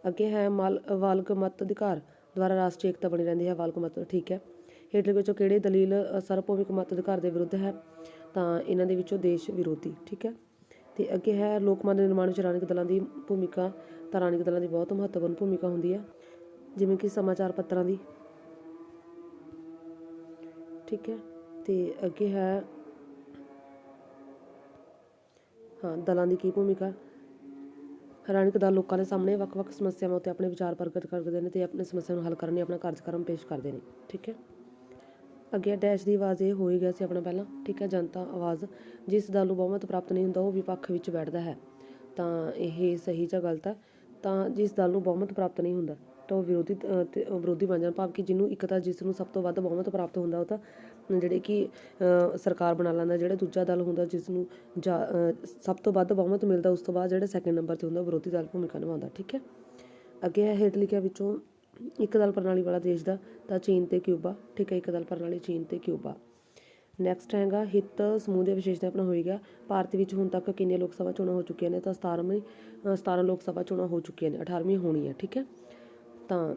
ਅੱਗੇ ਹੈ ਵਾਲਕ ਮਤ ਅਧਿਕਾਰ ਦੁਆਰਾ ਰਾਸ਼ਟਰੀ ਏਕਤਾ ਬਣੀ ਰਹਿੰਦੀ ਹੈ, ਵਾਲਕ ਮਤ, ਠੀਕ ਹੈ। ਹੇਠਲੇ ਵਿੱਚੋਂ ਕਿਹੜੀ ਦਲੀਲ ਸਰਵਭੌਮਿਕ ਮਤ ਅਧਿਕਾਰ ਦੇ ਵਿਰੁੱਧ ਹੈ? ਤਾਂ ਇਹਨਾਂ ਦੇ ਵਿੱਚੋਂ ਦੇਸ਼ ਵਿਰੋਧੀ, ਠੀਕ ਹੈ। ਤੇ ਅੱਗੇ ਹੈ ਲੋਕਮਤ ਦੇ ਨਿਰਮਾਣ ਵਿੱਚ ਰਾਜਨੀਤਿਕ ਦਲਾਂ ਦੀ ਭੂਮਿਕਾ, ਤਾਂ ਰਾਜਨੀਤਿਕ ਦਲਾਂ ਦੀ ਬਹੁਤ ਮਹੱਤਵਪੂਰਨ ਭੂਮਿਕਾ ਹੁੰਦੀ ਹੈ, ਜਿਵੇਂ ਕਿ ਸਮਾਚਾਰ ਪੱਤਰਾਂ ਦੀ, ਠੀਕ ਹੈ। ਤੇ ਅੱਗੇ ਹੈ ਦਲਾਂ ਦੀ ਕੀ ਭੂਮਿਕਾ? ਰਾਜਨੀਤਿਕ ਦਲ ਲੋਕਾਂ ਦੇ ਸਾਹਮਣੇ ਵੱਖ-ਵੱਖ ਸਮੱਸਿਆਵਾਂ ਉੱਤੇ ਆਪਣੇ ਵਿਚਾਰ ਪ੍ਰਗਟ ਕਰਦੇ ਨੇ ਤੇ ਆਪਣੀ ਸਮੱਸਿਆ ਨੂੰ ਹੱਲ ਕਰਨ ਲਈ ਆਪਣਾ ਕਾਰਜਕ੍ਰਮ ਪੇਸ਼ ਕਰਦੇ ਨੇ, ਠੀਕ ਹੈ। ਅੱਗੇ ਡੈਸ਼ ਦੀ ਆਵਾਜ਼, ਇਹ ਹੋ ਹੀ ਗਿਆ ਸੀ ਆਪਣਾ ਪਹਿਲਾਂ, ਠੀਕ ਹੈ, ਜਨਤਾ ਆਵਾਜ਼। ਜਿਸ ਦਲ ਨੂੰ ਬਹੁਮਤ ਪ੍ਰਾਪਤ ਨਹੀਂ ਹੁੰਦਾ ਉਹ ਵਿਪੱਖ ਵਿੱਚ ਬੈਠਦਾ ਹੈ, ਤਾਂ ਇਹ ਸਹੀ ਜਾਂ ਗਲਤ ਹੈ? ਤਾਂ ਜਿਸ ਦਲ ਨੂੰ ਬਹੁਮਤ ਪ੍ਰਾਪਤ ਨਹੀਂ ਹੁੰਦਾ ਤਾਂ ਉਹ ਵਿਰੋਧੀ ਬਣ ਜਾਣ, ਭਾਵ ਕਿ ਜਿਹਨੂੰ ਇੱਕ ਤਾਂ ਜਿਸ ਨੂੰ ਸਭ ਤੋਂ ਵੱਧ ਬਹੁਮਤ ਪ੍ਰਾਪਤ ਹੁੰਦਾ ਉਹ ਤਾਂ ਜਿਹੜੇ ਕਿ ਸਰਕਾਰ ਬਣਾ ਲੈਂਦਾ, ਜਿਹੜਾ ਦੂਜਾ ਦਲ ਹੁੰਦਾ ਜਿਸ ਨੂੰ ਸਭ ਤੋਂ ਵੱਧ ਬਹੁਮਤ ਮਿਲਦਾ ਉਸ ਤੋਂ ਬਾਅਦ ਜਿਹੜਾ ਸੈਕਿੰਡ ਨੰਬਰ 'ਤੇ ਹੁੰਦਾ ਵਿਰੋਧੀ ਦਲ ਭੂਮਿਕਾ ਨਿਭਾਉਂਦਾ, ਠੀਕ ਹੈ। ਅੱਗੇ ਹੈ ਹੇਠ ਲਿਖਿਆਂ ਵਿੱਚੋਂ ਇੱਕ ਦਲ ਪ੍ਰਣਾਲੀ ਵਾਲਾ ਦੇਸ਼ ਦਾ, ਤਾਂ ਚੀਨ ਤੇ ਕਿਊਬਾ, ਠੀਕ ਹੈ, ਇੱਕ ਦਲ ਪ੍ਰਣਾਲੀ ਚੀਨ ਤੇ ਕਿਊਬਾ। ਨੈਕਸਟ ਹੈਗਾ ਹਿੱਤ ਸਮੂਹ ਦੇ ਵਿਸ਼ੇਸ਼ਤਾ ਆਪਣਾ ਹੋਏਗਾ। ਭਾਰਤ ਵਿੱਚ ਹੁਣ ਤੱਕ ਕਿੰਨੀਆਂ ਲੋਕ ਸਭਾ ਚੋਣਾਂ ਹੋ ਚੁੱਕੀਆਂ ਨੇ? ਤਾਂ 17 ਲੋਕ ਸਭਾ ਚੋਣਾਂ ਹੋ ਚੁੱਕੀਆਂ ਨੇ, 18ਵੀਂ ਹੋਣੀ ਹੈ। ਠੀਕ ਹੈ, ਤਾਂ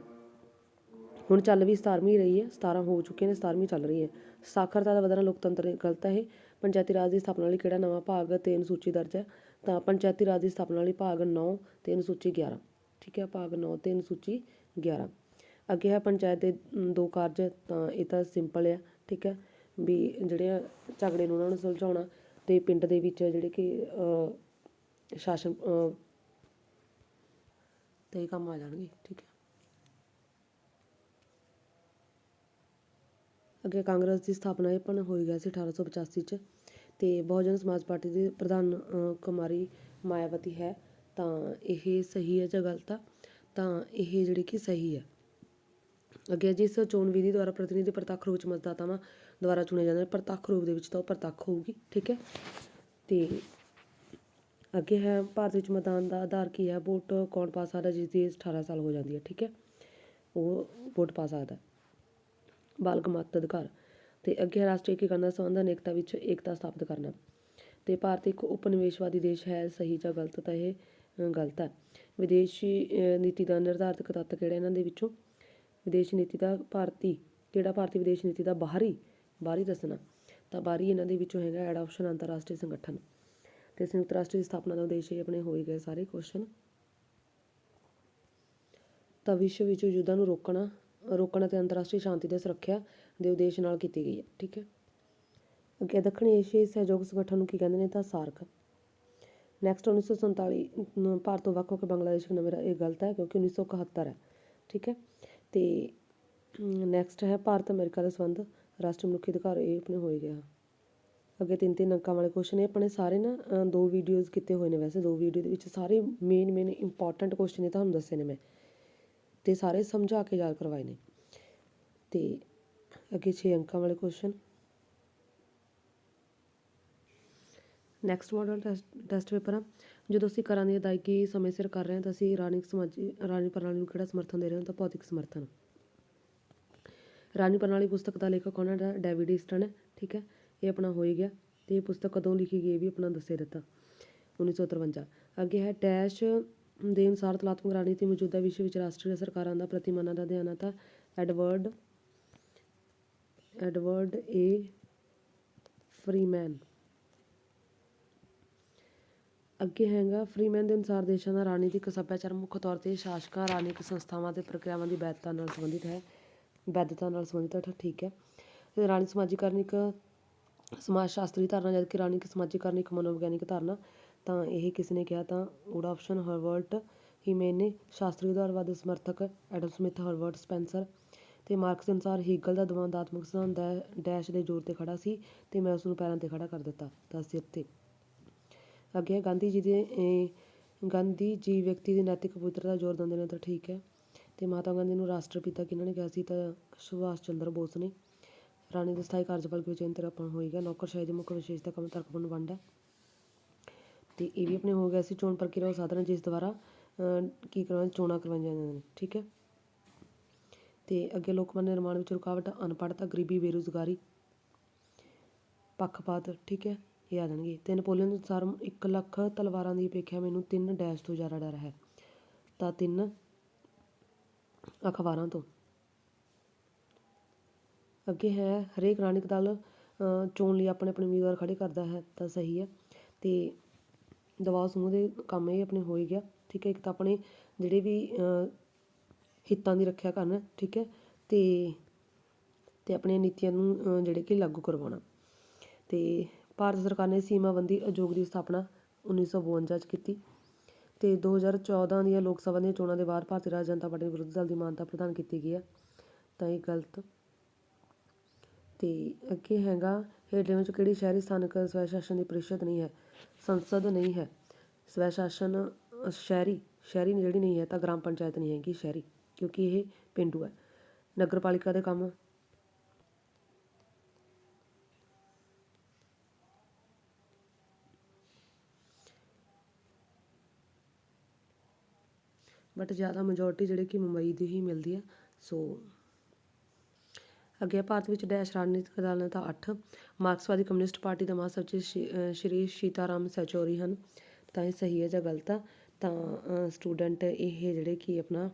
ਹੁਣ ਚੱਲ ਵੀ 17ਵੀਂ ਰਹੀ ਹੈ, 17 ਹੋ ਚੁੱਕੀਆਂ ਨੇ, 17ਵੀਂ ਚੱਲ ਰਹੀ ਹੈ। ਸਾਖਰਤਾ ਦਾ ਵਧਣਾ ਲੋਕਤੰਤਰ ਗਲਤ ਹੈ ਇਹ। ਪੰਚਾਇਤੀ ਰਾਜ ਦੀ ਸਥਾਪਨਾ ਲਈ ਕਿਹੜਾ ਨਵਾਂ ਭਾਗ 'ਤੇ ਅਨੁਸੂਚੀ ਦਰਜ ਹੈ? ਤਾਂ ਪੰਚਾਇਤੀ ਰਾਜ ਦੀ ਸਥਾਪਨਾ ਲਈ ਭਾਗ 9 ਤੇ ਅਨੁਸੂਚੀ 11। ਠੀਕ ਹੈ, ਭਾਗ 9 ਤੇ ਅਨੁਸੂਚੀ 11। ਅੱਗੇ ਹੈ ਪੰਚਾਇਤ ਦੇ 2 ਕਾਰਜ। ਤਾਂ ਇਹ ਤਾਂ ਸਿੰਪਲ ਆ। ਠੀਕ ਹੈ, ਵੀ ਜਿਹੜੇ ਝਗੜੇ ਨੂੰ ਉਹਨਾਂ ਨੂੰ ਸੁਲਝਾਉਣਾ ਅਤੇ ਪਿੰਡ ਦੇ ਵਿੱਚ ਜਿਹੜੇ ਕਿ ਸ਼ਾਸਨ ਤੇ ਕੰਮ ਆ ਜਾਣਗੇ। ਠੀਕ ਹੈ, ਅੱਗੇ ਕਾਂਗਰਸ ਦੀ ਸਥਾਪਨਾ ਇਹ ਆਪਣਾ ਹੋਈ ਗਿਆ ਸੀ 1885 'ਚ, ਅਤੇ ਬਹੁਜਨ ਸਮਾਜ ਪਾਰਟੀ ਦੀ ਪ੍ਰਧਾਨ ਕੁਮਾਰੀ ਮਾਇਆਵਤੀ ਹੈ। ਤਾਂ ਇਹ ਸਹੀ ਹੈ ਜਾਂ ਗਲਤ ਆ? ਤਾਂ ਇਹ ਜਿਹੜੀ ਕਿ ਸਹੀ ਹੈ। ਅੱਗੇ ਜਿਸ ਚੋਣ ਵਿਧੀ ਦੁਆਰਾ ਪ੍ਰਤੀਨਿਧੀ ਪ੍ਰਤੱਖ ਰੂਪ 'ਚ ਮਤਦਾਤਾਵਾਂ ਦੁਆਰਾ ਚੁਣੇ ਜਾਂਦੇ ਨੇ, ਪ੍ਰਤੱਖ ਰੂਪ ਦੇ ਵਿੱਚ ਤਾਂ ਉਹ ਪ੍ਰਤੱਖ ਹੋਊਗੀ। ਠੀਕ ਹੈ, ਅਤੇ ਅੱਗੇ ਹੈ ਭਾਰਤ ਵਿੱਚ ਮਤਦਾਨ ਦਾ ਆਧਾਰ ਕੀ ਹੈ? ਵੋਟ ਕੌਣ ਪਾ ਸਕਦਾ ਜਿਸ ਦੀ ਏਜ 18 ਸਾਲ ਹੋ ਜਾਂਦੀ ਹੈ? ਠੀਕ ਹੈ, ਉਹ ਵੋਟ ਪਾ ਸਕਦਾ। ਬਾਲਗ ਮਤ ਅਧਿਕਾਰ। ਅਤੇ ਅੱਗੇ ਰਾਸ਼ਟਰੀ ਏਕੀਕਰਨ ਦਾ ਸੰਬੰਧ ਅਨੇਕਤਾ ਵਿੱਚ ਏਕਤਾ ਸਥਾਪਿਤ ਕਰਨਾ। ਅਤੇ ਭਾਰਤ ਇੱਕ ਉਪਨਿਵੇਸ਼ਵਾਦੀ ਦੇਸ਼ ਹੈ, ਸਹੀ ਜਾਂ ਗਲਤ? ਤਾਂ ਇਹ ਗਲਤ ਹੈ। ਵਿਦੇਸ਼ੀ ਨੀਤੀ ਦਾ ਨਿਰਧਾਰਤ ਤੱਤ ਕਿਹੜਾ ਇਹਨਾਂ ਦੇ ਵਿੱਚੋਂ? ਵਿਦੇਸ਼ੀ ਨੀਤੀ ਦਾ ਕਿਹੜਾ ਭਾਰਤੀ ਵਿਦੇਸ਼ ਨੀਤੀ ਦਾ ਬਾਹਰੀ ਦੱਸਣਾ? ਤਾਂ ਬਾਹਰੀ ਇਹਨਾਂ ਦੇ ਵਿੱਚੋਂ ਹੈਗਾ ਐਡਾਪਸ਼ਨ ਅੰਤਰਰਾਸ਼ਟਰੀ ਸੰਗਠਨ। ਅਤੇ ਸੰਯੁਕਤ ਰਾਸ਼ਟਰ ਦੀ ਸਥਾਪਨਾ ਦਾ ਉਦੇਸ਼ ਇਹ ਆਪਣੇ ਹੋਏ ਗਏ ਸਾਰੇ ਕੁਐਸਚਨ। ਤਾਂ ਵਿਸ਼ਵ ਵਿੱਚ ਯੁੱਧਾਂ ਨੂੰ ਰੋਕਣਾ ਅਤੇ ਅੰਤਰਰਾਸ਼ਟਰੀ ਸ਼ਾਂਤੀ ਅਤੇ ਸੁਰੱਖਿਆ ਦੇ ਉਦੇਸ਼ ਨਾਲ ਕੀਤੀ ਗਈ ਹੈ। ਠੀਕ ਹੈ, ਅੱਗੇ ਦੱਖਣੀ ਏਸ਼ੀਆਈ ਸਹਿਯੋਗ ਸੰਗਠਨ ਨੂੰ ਕੀ ਕਹਿੰਦੇ ਨੇ? ਤਾਂ ਸਾਰਕ। ਨੈਕਸਟ 1947 ਭਾਰਤ ਤੋਂ ਵੱਖ ਹੋ ਕੇ ਬੰਗਲਾਦੇਸ਼ ਇੱਕ ਨਵੇਂ ਇਹ ਗਲਤ ਹੈ ਕਿਉਂਕਿ 1971 ਹੈ। ਠੀਕ ਹੈ, ਅਤੇ ਨੈਕਸਟ ਹੈ ਭਾਰਤ ਅਮਰੀਕਾ ਦੇ ਸੰਬੰਧ ਰਾਸ਼ਟਰੀ ਮਨੁੱਖੀ ਅਧਿਕਾਰ, ਇਹ ਆਪਣੇ ਹੋਏ ਗਿਆ। ਅੱਗੇ 3 ਅੰਕਾਂ ਵਾਲੇ ਕੁਐਸਚਨ ਇਹ ਆਪਣੇ ਸਾਰੇ ਨਾ 2 ਵੀਡੀਓਜ਼ ਕੀਤੇ ਹੋਏ ਨੇ। ਵੈਸੇ 2 ਵੀਡੀਓ ਦੇ ਵਿੱਚ ਸਾਰੇ ਮੇਨ ਇੰਪੋਰਟੈਂਟ ਕੁਐਸਚਨ ਇਹ ਤੁਹਾਨੂੰ ਦੱਸੇ ਨੇ ਮੈਂ, ਅਤੇ ਸਾਰੇ ਸਮਝਾ ਕੇ ਯਾਦ ਕਰਵਾਏ ਨੇ। ਅਤੇ ਅੱਗੇ 6 ਅੰਕਾਂ ਵਾਲੇ question. Next model test paper ਆ। ਜਦੋਂ ਅਸੀਂ ਕਰਾਂ ਦੀ ਅਦਾਇਗੀ ਸਮੇਂ ਸਿਰ ਕਰ ਰਹੇ ਹਾਂ ਤਾਂ ਅਸੀਂ ਰਾਣੀ ਪ੍ਰਣਾਲੀ ਨੂੰ ਕਿਹੜਾ ਸਮਰਥਨ ਦੇ ਰਹੇ ਹਾਂ? ਤਾਂ ਭੌਤਿਕ ਸਮਰਥਨ। ਰਾਣੀ ਪ੍ਰਣਾਲੀ ਪੁਸਤਕ ਦਾ ਲੇਖਕ ਕੌਣ ਹੈ? ਡੇਵਿਡ ਈਸਟਨ ਹੈ। ਠੀਕ ਹੈ, ਇਹ ਆਪਣਾ ਹੋ ਹੀ ਗਿਆ। ਅਤੇ ਇਹ ਪੁਸਤਕ ਕਦੋਂ ਲਿਖੀ ਗਈ ਇਹ ਵੀ ਆਪਣਾ ਦੱਸੇ ਦਿੱਤਾ, 1953। ਅੱਗੇ ਹੈ ਡੈਸ਼ ਦੇ ਅਨੁਸਾਰ ਤੁਲਾਤਮਕ ਰਾਜਨੀਤੀ ਮੌਜੂਦਾ ਵਿਸ਼ਵ ਵਿੱਚ ਰਾਸ਼ਟਰੀ ਸਰਕਾਰਾਂ ਦਾ ਪ੍ਰਤੀਮਾਨਾਂ ਦਾ ਅਧਿਐਨ ਹੈ। ਤਾਂ ਐਡਵਰਡ ਏ ਫਰੀਮੈਨ। ਅੱਗੇ ਹੈਗਾ ਫਰੀਮੈਨ ਦੇ ਅਨੁਸਾਰ ਦੇਸ਼ਾਂ ਦਾ ਰਾਜਨੀਤਿਕ ਸੱਭਿਆਚਾਰ ਮੁੱਖ ਤੌਰ 'ਤੇ ਸ਼ਾਸਕਾਂ, ਰਾਜਨੀਤਿਕ ਸੰਸਥਾਵਾਂ ਅਤੇ ਪ੍ਰਕਿਰਿਆਵਾਂ ਦੀ ਵੈਧਤਾ ਨਾਲ ਸੰਬੰਧਿਤ ਹੈ। ਠੀਕ ਹੈ, ਅਤੇ ਰਾਣੀ ਸਮਾਜੀਕਰਨ ਇੱਕ ਸਮਾਜ ਸ਼ਾਸਤਰੀ ਧਾਰਨਾ, ਜਦਕਿ ਰਾਣੀ ਸਮਾਜੀਕਰਨ ਇੱਕ ਮਨੋਵਿਗਿਆਨਿਕ ਧਾਰਨਾ। ਤਾਂ ਇਹ ਕਿਸ ਨੇ ਕਿਹਾ? ਤਾਂ ਉਹਦਾ ਆਪਸ਼ਨ ਹਰਬਰਟ ਹੀਮੇਨ ਨੇ। ਸ਼ਾਸਤਰੀ ਉਦਾਰਵਾਦ ਦੇ ਸਮਰਥਕ ਐਡਮ ਸਮਿਥ, ਹਰਬਰਟ ਸਪੈਂਸਰ। ਅਤੇ ਮਾਰਕਸ ਦੇ ਅਨੁਸਾਰ ਹੀਗਲ ਦਾ ਦਵੰਦਾਤਮਕ ਸਿਧਾਂਤ ਡੈਸ਼ ਦੇ ਜ਼ੋਰ 'ਤੇ ਖੜ੍ਹਾ ਸੀ ਅਤੇ ਮੈਂ ਉਸਨੂੰ ਪੈਰਾਂ 'ਤੇ ਖੜ੍ਹਾ ਕਰ ਦਿੱਤਾ, ਤਾਂ ਸਿਰ 'ਤੇ। ਅੱਗੇ ਗਾਂਧੀ ਜੀ ਵਿਅਕਤੀ ਦੀ ਨੈਤਿਕ ਪਵਿੱਤਰਤਾ ਦਾ ਜ਼ੋਰ ਦਿੰਦੇ ਨੇ। ਤਾਂ ਠੀਕ ਹੈ, ਅਤੇ ਮਹਾਤਮਾ ਗਾਂਧੀ ਨੂੰ ਰਾਸ਼ਟਰਪਿਤਾ ਕਿਹਨਾਂ ਨੇ ਕਿਹਾ ਸੀ? ਤਾਂ ਸੁਭਾਸ਼ ਚੰਦਰ ਬੋਸ ਨੇ। ਰਾਣੀ ਦੇ ਸਥਾਈ ਕਾਰਜਕਾਲ ਵਿੱਚ ਚਿੰਤਨ ਆਪਾਂ ਹੋ ਗਿਆ। ਨੌਕਰਸ਼ਾਹੀ ਦੀ ਮੁੱਖ ਵਿਸ਼ੇਸ਼ਤਾ ਕੰਮ ਤਰਕਪੂਰਨ ਵੰਡ ਹੈ। ਅਤੇ ਇਹ ਵੀ ਆਪਣੇ ਹੋ ਗਿਆ ਸੀ। ਚੋਣ ਪ੍ਰਕਿਰਿਆ ਉਹ ਸਾਧਨ ਜਿਸ ਦੁਆਰਾ ਚੋਣਾਂ ਕਰਵਾਈਆਂ ਜਾਂਦੀਆਂ ਨੇ। ਠੀਕ ਹੈ, ਅਤੇ ਅੱਗੇ ਲੋਕਮਤ ਨਿਰਮਾਣ ਵਿੱਚ ਰੁਕਾਵਟ ਅਨਪੜ੍ਹਤਾ, ਗਰੀਬੀ, ਬੇਰੁਜ਼ਗਾਰੀ, ਪੱਖਪਾਤ। ਠੀਕ ਹੈ, ਇਹ ਆ ਜਾਣਗੇ। ਅਤੇ ਨੈਪੋਲੀਅਨ ਦੇ ਅਨੁਸਾਰ 1 ਲੱਖ ਤਲਵਾਰਾਂ ਦੀ ਅਪੇਖਿਆ ਮੈਨੂੰ 3 ਡੈਸ਼ ਤੋਂ ਜ਼ਿਆਦਾ ਡਰ ਹੈ। ਤਾਂ 3 ਅਖਬਾਰਾਂ ਤੋਂ। ਅੱਗੇ ਹੈ ਹਰੇਕ ਰਾਜਨੀਤਿਕ ਦਲ ਚੋਣ ਲਈ ਆਪਣੇ ਉਮੀਦਵਾਰ ਖੜ੍ਹੇ ਕਰਦਾ ਹੈ। ਤਾਂ ਸਹੀ ਹੈ, ਅਤੇ ਦਬਾਅ ਸਮੂਹ ਦੇ ਕੰਮ ਇਹ ਆਪਣੇ ਹੋ ਹੀ ਗਿਆ। ਠੀਕ ਹੈ, ਇੱਕ ਤਾਂ ਆਪਣੇ ਜਿਹੜੇ ਵੀ ਹਿੱਤਾਂ ਦੀ ਰੱਖਿਆ ਕਰਨਾ। ਠੀਕ ਹੈ, ਅਤੇ ਆਪਣੀਆਂ ਨੀਤੀਆਂ ਨੂੰ ਜਿਹੜੇ ਕਿ ਲਾਗੂ ਕਰਵਾਉਣਾ। ਅਤੇ ਭਾਰਤ ਸਰਕਾਰ ਨੇ ਸੀਮਾਬੰਦੀ ਆਯੋਗ ਦੀ ਸਥਾਪਨਾ 1952 'ਚ ਕੀਤੀ। ਅਤੇ 2014 ਦੀਆਂ ਲੋਕ ਸਭਾ ਦੀਆਂ ਚੋਣਾਂ ਦੇ ਬਾਅਦ ਭਾਰਤੀ ਰਾਜ ਜਨਤਾ ਪਾਰਟੀ ਵਿਰੋਧੀ ਦਲ ਦੀ ਮਾਨਤਾ ਪ੍ਰਦਾਨ ਕੀਤੀ ਗਈ ਹੈ। ਤਾਂ ਇਹ ਗਲਤ। ਅਤੇ ਅੱਗੇ ਹੈਗਾ ਹੇਠਲੇ ਵਿੱਚ ਕਿਹੜੀ ਸ਼ਹਿਰੀ ਸਥਾਨਕ ਸਵੈ ਸ਼ਾਸਨ ਦੀ ਪ੍ਰੀਸ਼ਦ ਨਹੀਂ ਹੈ? ਸੰਸਦ ਨਹੀਂ ਹੈ। ਸਵੈ ਸ਼ਾਸਨ ਸ਼ਹਿਰੀ ਜਿਹੜੀ ਨਹੀਂ ਹੈ ਤਾਂ ਗ੍ਰਾਮ ਪੰਚਾਇਤ ਨਹੀਂ ਹੈਗੀ ਸ਼ਹਿਰੀ, ਕਿਉਂਕਿ ਇਹ ਪੇਂਡੂ ਹੈ। ਨਗਰ ਪਾਲਿਕਾ ਦੇ ਕੰਮ ਬਟ ਜ਼ਿਆਦਾ ਮੈਜੋਰਟੀ ਜਿਹੜੀ ਕਿ ਮੁੰਬਈ ਦੀ ਹੀ ਮਿਲਦੀ ਹੈ। ਸੋ ਅੱਗੇ ਭਾਰਤ ਵਿੱਚ ਡੈਸ਼ ਰਾਜਨੀਤਿਕ ਦਲ ਤਾਂ 8 ਮਾਰਕਸਵਾਦੀ ਕਮਿਊਨਿਸਟ ਪਾਰਟੀ ਦਾ ਮਹਾਸਚਿਵ ਸ਼੍ਰੀ ਸੀਤਾਰਾਮ ਸੈਚੋਰੀ ਹਨ। ਤਾਂ ਇਹ ਸਹੀ ਹੈ ਜਾਂ ਗਲਤ ਆ? ਤਾਂ ਸਟੂਡੈਂਟ ਇਹ ਜਿਹੜੇ ਕਿ ਆਪਣਾ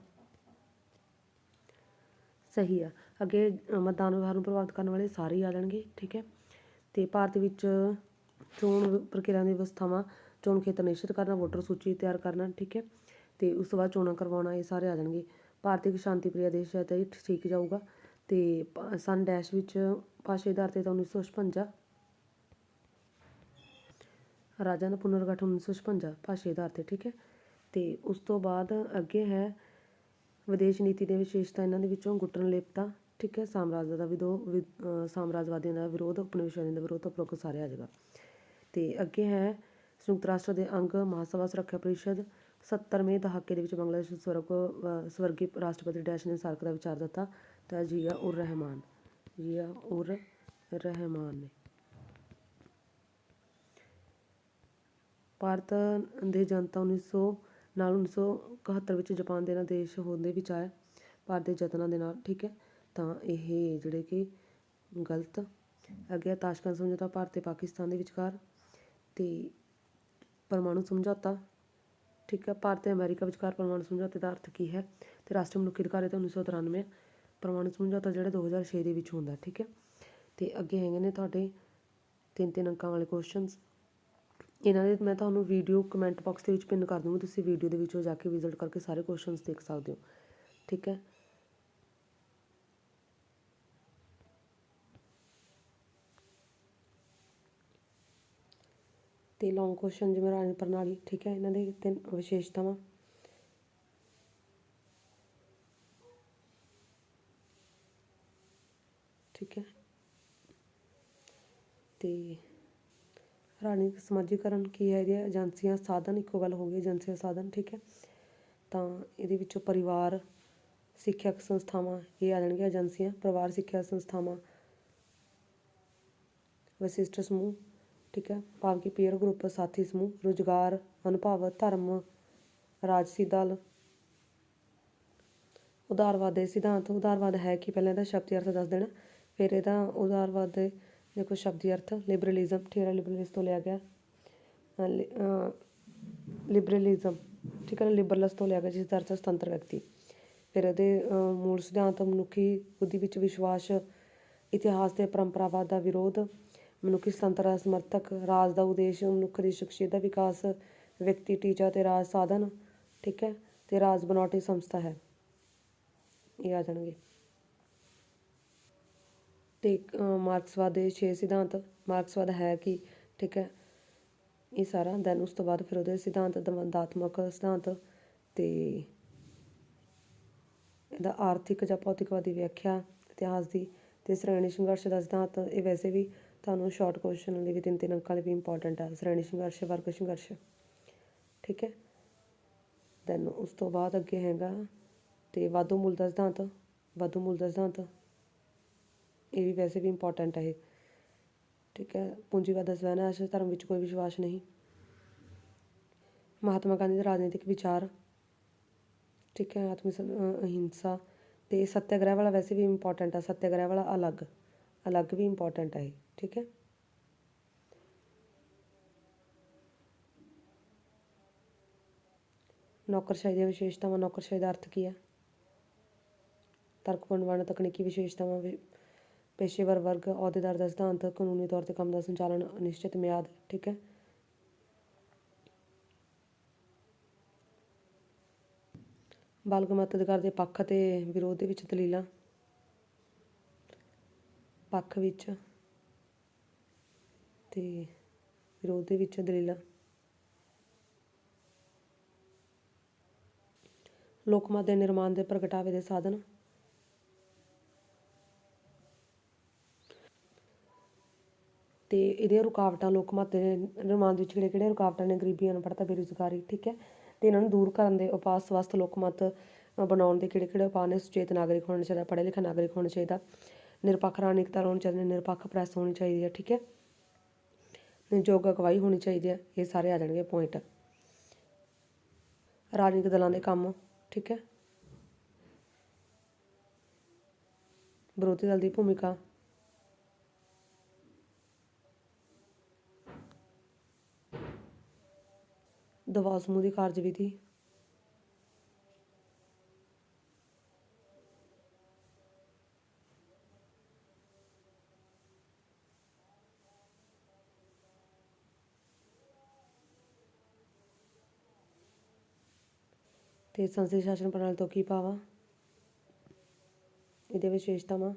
ਸਹੀ ਆ। ਅੱਗੇ ਮਤਦਾਨ ਵਿਵਹਾਰ ਨੂੰ ਪ੍ਰਭਾਵਿਤ ਕਰਨ ਵਾਲੇ ਸਾਰੇ ਹੀ ਆ ਜਾਣਗੇ, ਠੀਕ ਹੈ। ਅਤੇ ਭਾਰਤ ਵਿੱਚ ਚੋਣ ਪ੍ਰਕਿਰਿਆ ਦੀਆਂ ਵਿਵਸਥਾਵਾਂ, ਚੋਣ ਖੇਤਰ ਨਿਸ਼ਚਿਤ ਕਰਨਾ, ਵੋਟਰ ਸੂਚੀ ਤਿਆਰ ਕਰਨਾ, ਠੀਕ ਹੈ। ਅਤੇ ਉਸ ਤੋਂ ਬਾਅਦ ਚੋਣਾਂ ਕਰਵਾਉਣਾ, ਇਹ ਸਾਰੇ ਆ ਜਾਣਗੇ। ਭਾਰਤ ਇੱਕ ਸ਼ਾਂਤੀ ਪ੍ਰਿਆ ਦੇਸ਼ ਹੈ, ਤਾਂ ਇਹ ਠੀਕ ਜਾਊਗਾ। ਅਤੇ ਸਨ ਡੈਸ਼ ਵਿੱਚ ਭਾਸ਼ਾ ਆਧਾਰ 'ਤੇ ਤਾਂ 1956, ਰਾਜਾਂ ਦਾ ਪੁਨਰਗਠਨ 1956 ਭਾਸ਼ਾ ਆਧਾਰ 'ਤੇ, ਠੀਕ ਹੈ। ਅਤੇ ਉਸ ਤੋਂ ਬਾਅਦ ਅੱਗੇ ਹੈ ਵਿਦੇਸ਼ ਨੀਤੀ ਦੀਆਂ ਵਿਸ਼ੇਸ਼ਤਾ, ਇਹਨਾਂ ਦੇ ਵਿੱਚੋਂ ਗੁੱਟਨਲੇਪਤਾ, ਠੀਕ ਹੈ, ਸਾਮਰਾਜਵਾਦੀਆਂ ਦਾ ਵਿਰੋਧ, ਉਪਨਿਵੇਸ਼ਵਾਦੀਆਂ ਦਾ ਵਿਰੋਧ, ਉਪਰੋਕਤ ਸਾਰੇ ਆ ਜਾਏਗਾ। ਅਤੇ ਅੱਗੇ ਹੈ ਸੰਯੁਕਤ ਰਾਸ਼ਟਰ ਦੇ ਅੰਗ ਮਹਾਸਭਾ ਸੁਰੱਖਿਆ ਪਰਿਸ਼ਦ। 70ਵੇਂ ਦਹਾਕੇ ਦੇ ਵਿੱਚ ਬੰਗਲਾਦੇਸ਼ ਸਵਰਗੀ ਰਾਸ਼ਟਰਪਤੀ ਡੈਸ਼ ਨੇ ਸਾਰਕ ਦਾ ਵਿਚਾਰ ਦਿੱਤਾ, ਤਾਂ ਜੀਆ ਉਰ ਰਹਿਮਾਨ ਨੇ। ਭਾਰਤ ਦੇ ਜਨਤਾ 1971 ਵਿੱਚ ਜਾਪਾਨ ਦੇ ਨਾਲ ਦੇਸ਼ ਹੋਣ ਦੇ ਵਿੱਚ ਆਇਆ, ਭਾਰਤ ਦੇ ਯਤਨਾਂ ਦੇ ਨਾਲ, ਠੀਕ ਹੈ। ਤਾਂ ਇਹ ਜਿਹੜੇ ਕਿ ਗਲਤ। ਅੱਗੇ ਤਾਸ਼ਕੰਦ ਸਮਝੌਤਾ ਭਾਰਤ ਤੇ ਪਾਕਿਸਤਾਨ ਦੇ ਵਿਚਕਾਰ। ਅਤੇ ਪਰਮਾਣੂ ਸਮਝੌਤਾ, ਠੀਕ ਹੈ, ਭਾਰਤ ਅਤੇ ਅਮਰੀਕਾ ਵਿਚਕਾਰ ਪਰਮਾਣੂ ਸਮਝੌਤੇ ਦਾ ਅਰਥ ਕੀ ਹੈ? ਅਤੇ ਰਾਸ਼ਟਰੀ ਮਨੁੱਖੀ ਅਧਿਕਾਰ ਤਾਂ 1993। ਪਰਮਾਣੂ ਸਮਝੌਤਾ ਜਿਹੜਾ 2006 ਦੇ ਵਿੱਚ ਹੁੰਦਾ, ਠੀਕ ਹੈ। ਅਤੇ ਅੱਗੇ ਹੈਗੇ ਨੇ ਤੁਹਾਡੇ 3 ਅੰਕਾਂ ਵਾਲੇ ਕੁਐਸਚਨਸ। ਇਹਨਾਂ ਦੇ ਮੈਂ ਤੁਹਾਨੂੰ ਵੀਡੀਓ ਕਮੈਂਟ ਬਾਕਸ ਦੇ ਵਿੱਚ ਪਿੰਨ ਕਰ ਦੂੰਗੀ, ਤੁਸੀਂ ਵੀਡੀਓ ਦੇ ਵਿੱਚੋਂ ਜਾ ਕੇ ਵਿਜ਼ਿਟ ਕਰਕੇ ਸਾਰੇ ਕੁਐਸਚਨਸ ਦੇਖ ਸਕਦੇ ਹੋ, ਠੀਕ ਹੈ। ਅਤੇ ਲੌਂਗ ਕੁਐਸਚਨ ਜਿਵੇਂ ਰਾਜਨੀਤਿਕ ਪ੍ਰਣਾਲੀ, ਠੀਕ ਹੈ, ਇਹਨਾਂ ਦੇ 3 ਵਿਸ਼ੇਸ਼ਤਾਵਾਂ। ਠੀਕ ਹੈ। ਅਤੇ ਰਾਜਨੀਤਿਕ ਸਮਾਜੀਕਰਨ ਕੀ ਹੈ? ਇਹਦੀਆਂ ਏਜੰਸੀਆਂ ਸਾਧਨ, ਇੱਕੋ ਗੱਲ ਹੋ ਗਈ, ਏਜੰਸੀਆਂ ਸਾਧਨ, ਠੀਕ ਹੈ। ਤਾਂ ਇਹਦੇ ਵਿੱਚੋਂ ਪਰਿਵਾਰ ਸਿੱਖਿਅਕ ਸੰਸਥਾਵਾਂ ਇਹ ਆ ਜਾਣਗੀਆਂ ਏਜੰਸੀਆਂ। ਪਰਿਵਾਰ ਸਿੱਖਿਆ ਸੰਸਥਾਵਾਂ, ਵਿਸ਼ਿਸ਼ਟ ਸਮੂਹ, ਠੀਕ ਹੈ, ਭਾਵ ਕਿ ਪੀਅਰ ਗਰੁੱਪ, ਸਾਥੀ ਸਮੂਹ, ਰੁਜ਼ਗਾਰ, ਅਨੁਭਵ, ਧਰਮ, ਰਾਜਸੀ ਦਲ। ਉਦਾਰਵਾਦ ਦੇ ਸਿਧਾਂਤ। ਉਦਾਰਵਾਦ ਹੈ ਕਿ ਪਹਿਲਾਂ ਇਹਦਾ ਸ਼ਬਦੀ ਅਰਥ ਦੱਸ ਦੇਣਾ, ਫਿਰ ਇਹਦਾ ਉਦਾਰਵਾਦ ਦੇ ਦੇਖੋ ਸ਼ਬਦੀ ਅਰਥ। ਲਿਬਰਲਿਜ਼ਮ, ਠੀਕ ਹੈ, ਲਿਬਰਲਿਸਟ ਤੋਂ ਲਿਆ ਗਿਆ। ਲਿਬਰਲਿਜ਼ਮ, ਠੀਕ ਹੈ, ਲਿਬਰਲਸ ਤੋਂ ਲਿਆ ਗਿਆ, ਜਿਸ ਦਾ ਅਰਥ ਸੁਤੰਤਰ ਵਿਅਕਤੀ। ਫਿਰ ਇਹਦੇ ਮੂਲ ਸਿਧਾਂਤ ਮਨੁੱਖੀ ਬੁੱਧੀ ਵਿੱਚ ਵਿਸ਼ਵਾਸ, ਇਤਿਹਾਸ ਅਤੇ ਪਰੰਪਰਾਵਾਦ ਦਾ ਵਿਰੋਧ, ਮਨੁੱਖੀ ਸੁਤੰਤਰਤਾ ਸਮਰਥਕ, ਰਾਜ ਦਾ ਉਦੇਸ਼, ਮਨੁੱਖ ਦੀ ਸ਼ਖਸੀਅਤ ਦਾ ਵਿਕਾਸ, ਵਿਅਕਤੀ ਟੀਚਾ ਅਤੇ ਰਾਜ ਸਾਧਨ, ਠੀਕ ਹੈ, ਅਤੇ ਰਾਜ ਬਣਾਉਟੀ ਸੰਸਥਾ ਹੈ, ਇਹ ਆ ਜਾਣਗੇ। ਅਤੇ ਮਾਰਕਸਵਾਦ ਦੇ 6 ਸਿਧਾਂਤ। ਮਾਰਕਸਵਾਦ ਹੈ ਕਿ, ਠੀਕ ਹੈ, ਇਹ ਸਾਰਾ। ਦੈਨ ਉਸ ਤੋਂ ਬਾਅਦ ਫਿਰ ਉਹਦੇ ਸਿਧਾਂਤ, ਦਵੰਦਾਤਮਕ ਸਿਧਾਂਤ, ਅਤੇ ਇਹਦਾ ਆਰਥਿਕ ਜਾਂ ਭੌਤਿਕਵਾਦੀ ਵਿਆਖਿਆ ਇਤਿਹਾਸ ਦੀ, ਅਤੇ ਸ਼੍ਰੇਣੀ ਸੰਘਰਸ਼ ਦਾ ਸਿਧਾਂਤ। ਇਹ ਵੈਸੇ ਵੀ ਤੁਹਾਨੂੰ ਸ਼ਾਰਟ ਕੁਐਸਚਨ ਲਈ ਵੀ 3 ਅੰਕਾਂ ਲਈ ਵੀ ਇੰਪੋਰਟੈਂਟ ਹੈ। ਸ਼੍ਰੇਣੀ ਸੰਘਰਸ਼, ਵਰਗ ਸੰਘਰਸ਼, ਠੀਕ ਹੈ। ਦੈਨ ਉਸ ਤੋਂ ਬਾਅਦ ਅੱਗੇ ਹੈਗਾ ਅਤੇ ਵਾਧੂ ਮੂਲ ਦਾ ਸਿਧਾਂਤ। ਵਾਧੂ ਮੂਲ ਦਾ ਸਿਧਾਂਤ ਇਹ ਵੀ ਵੈਸੇ ਵੀ ਇੰਪੋਰਟੈਂਟ ਹੈ ਇਹ, ਠੀਕ ਹੈ। ਪੂੰਜੀਵਾਦ ਦਾ ਸਵੈਨਾਸ਼, ਧਰਮ ਵਿੱਚ ਕੋਈ ਵਿਸ਼ਵਾਸ ਨਹੀਂ। ਮਹਾਤਮਾ ਗਾਂਧੀ ਦਾ ਰਾਜਨੀਤਿਕ ਵਿਚਾਰ, ਠੀਕ ਹੈ, ਅਹਿੰਸਾ। ਅਤੇ ਸੱਤਿਆਗ੍ਰਹਿ ਵਾਲਾ ਵੈਸੇ ਵੀ ਇੰਪੋਰਟੈਂਟ ਹੈ। ਸੱਤਿਆਗ੍ਰਹਿ ਵਾਲਾ ਅਲੱਗ ਵੀ ਇੰਪੋਰਟੈਂਟ ਹੈ ਇਹ, ਠੀਕ ਹੈ। ਨੌਕਰਸ਼ਾਹੀ ਦੀਆਂ ਵਿਸ਼ੇਸ਼ਤਾਵਾਂ। ਨੌਕਰਸ਼ਾਹੀ ਦਾ ਅਰਥ ਕੀ ਹੈ? ਤਰਕਪੂਰਨ ਵਰਣ, ਤਕਨੀਕੀ ਵਿਸ਼ੇਸ਼ਤਾਵਾਂ, ਪੇਸ਼ੇਵਰ ਵਰਗ, ਅਹੁਦੇਦਾਰ ਦਾ ਸਿਧਾਂਤ, ਕਾਨੂੰਨੀ ਤੌਰ 'ਤੇ ਕੰਮ ਦਾ ਸੰਚਾਲਨ, ਅਨਿਸ਼ਚਿਤ ਮਿਆਦ, ਠੀਕ ਹੈ। ਬਾਲਗ ਮਤ ਅਧਿਕਾਰ ਦੇ ਪੱਖ ਅਤੇ ਵਿਰੋਧ ਦੇ ਵਿੱਚ ਦਲੀਲਾਂ। ਪੱਖ ਵਿੱਚ ਅਤੇ ਵਿਰੋਧ ਦੇ ਵਿੱਚ ਦਲੀਲਾਂ। ਲੋਕਮਤ ਦੇ ਨਿਰਮਾਣ ਦੇ ਪ੍ਰਗਟਾਵੇ ਦੇ ਸਾਧਨ। ਅਤੇ ਇਹਦੀਆਂ ਰੁਕਾਵਟਾਂ। ਲੋਕਮਤ ਦੇ ਨਿਰਮਾਣ ਵਿੱਚ ਕਿਹੜੀਆਂ ਰੁਕਾਵਟਾਂ ਨੇ? ਗਰੀਬੀ, ਅਨਪੜ੍ਹਤਾ, ਬੇਰੁਜ਼ਗਾਰੀ, ਠੀਕ ਹੈ। ਅਤੇ ਇਹਨਾਂ ਨੂੰ ਦੂਰ ਕਰਨ ਦੇ ਉਪਾਅ। ਸਵਸਥ ਲੋਕਮਤ ਬਣਾਉਣ ਦੇ ਕਿਹੜੇ ਉਪਾਅ ਨੇ? ਸੁਚੇਤ ਨਾਗਰਿਕ ਹੋਣਾ ਚਾਹੀਦਾ, ਪੜ੍ਹਿਆ ਲਿਖਿਆ ਨਾਗਰਿਕ ਹੋਣਾ ਚਾਹੀਦਾ, ਨਿਰਪੱਖ ਰਾਜਨੀਤਿਕ ਹੋਣੀ ਚਾਹੀਦੀ, ਨਿਰਪੱਖ ਪ੍ਰੈਸ ਹੋਣੀ ਚਾਹੀਦੀ ਹੈ, ਠੀਕ ਹੈ, ਯੋਗ ਅਗਵਾਈ ਹੋਣੀ ਚਾਹੀਦੀ ਹੈ। ਇਹ ਸਾਰੇ ਆ ਜਾਣਗੇ ਪੁਆਇੰਟ। ਰਾਜਨੀਤਿਕ ਦਲਾਂ ਦੇ ਕੰਮ, ਠੀਕ ਹੈ। ਵਿਰੋਧੀ ਦਲ ਦੀ ਭੂਮਿਕਾ, ਦਬਾਅ ਸਮੂਹ ਦੀ ਕਾਰਜਵਿਧੀ, ਤੇ ਸੰਸਦੀ ਸ਼ਾਸਨ ਪ੍ਰਣਾਲੀ ਤੋਂ ਕੀ ਭਾਵ ਆ? ਇਹਦੇ ਵਿਸ਼ੇਸ਼ਤਾਵਾਂ,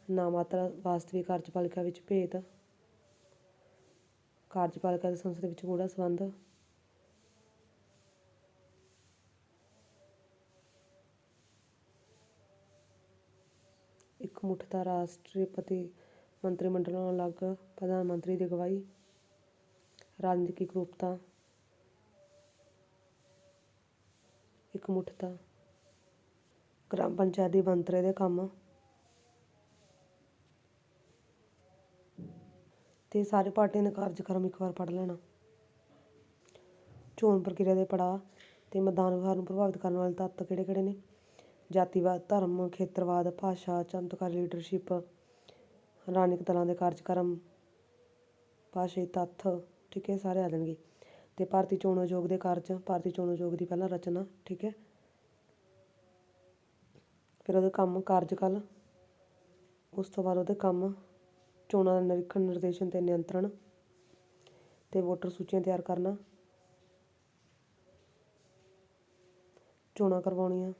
ਨਾ ਮਾਤਰ ਵਾਸਤਵਿਕ ਕਾਰਜਪਾਲਿਕਾ ਵਿੱਚ ਭੇਦ, ਕਾਰਜਪਾਲਿਕਾ ਅਤੇ ਸੰਸਦ ਵਿੱਚ ਗੂੜਾ ਸੰਬੰਧ, ਇੱਕ ਮੁੱਠਤਾ ਰਾਸ਼ਟਰਪਤੀ ਮੰਤਰੀ ਮੰਡਲ ਨਾਲੋਂ ਅਲੱਗ, ਪ੍ਰਧਾਨ ਮੰਤਰੀ ਦੀ ਅਗਵਾਈ, ਰਾਜਨੀਤਿਕ ਰੂਪਤਾ, ਇੱਕ ਮੁੱਠਤਾ, ਗ੍ਰਾਮ ਪੰਚਾਇਤ ਦੀ ਬਣਤਰ ਦੇ ਕੰਮ, ਤੇ ਸਾਰੇ ਪਾਰਟੀਆਂ ਦੇ ਕਾਰਜਕ੍ਰਮ ਇੱਕ ਵਾਰ ਪੜ੍ਹ ਲੈਣਾ। ਚੋਣ ਪ੍ਰਕਿਰਿਆ ਦੇ ਪੜਾਅ ਤੇ ਮੈਦਾਨ ਵਿਵਹਾਰ ਨੂੰ ਪ੍ਰਭਾਵਿਤ ਕਰਨ ਵਾਲੇ ਤੱਤ ਕਿਹੜੇ ਕਿਹੜੇ ਨੇ? ਜਾਤੀਵਾਦ, ਧਰਮ, ਖੇਤਰਵਾਦ, ਭਾਸ਼ਾ, ਚਮਤਕਾਰੀ ਲੀਡਰਸ਼ਿਪ, ਰਾਜਨੀਤਿਕ ਦਲਾਂ ਦੇ ਕਾਰਜਕ੍ਰਮ, ਭਾਸ਼ਾਈ ਤੱਥ, ਠੀਕ ਹੈ, ਸਾਰੇ ਆ ਜਾਣਗੇ। ਤੇ ਭਾਰਤੀ ਚੋਣ ਆਯੋਗ ਦੇ ਕਾਰਜ, ਭਾਰਤੀ ਚੋਣ ਆਯੋਗ ਦੀ ਪਹਿਲਾਂ ਰਚਨਾ, ਠੀਕ ਹੈ, ਫਿਰ ਉਹਦੇ ਕੰਮ, ਕਾਰਜਕਾਲ, ਉਸ ਤੋਂ ਬਾਅਦ ਉਹਦੇ ਕੰਮ, ਚੋਣਾਂ ਦਾ ਨਿਰੀਖਣ, ਨਿਰਦੇਸ਼ਨ ਤੇ ਨਿਯੰਤਰਣ, ਤੇ ਵੋਟਰ ਸੂਚੀਆਂ ਤਿਆਰ ਕਰਨਾ, ਚੋਣਾਂ ਕਰਵਾਉਣੀਆਂ,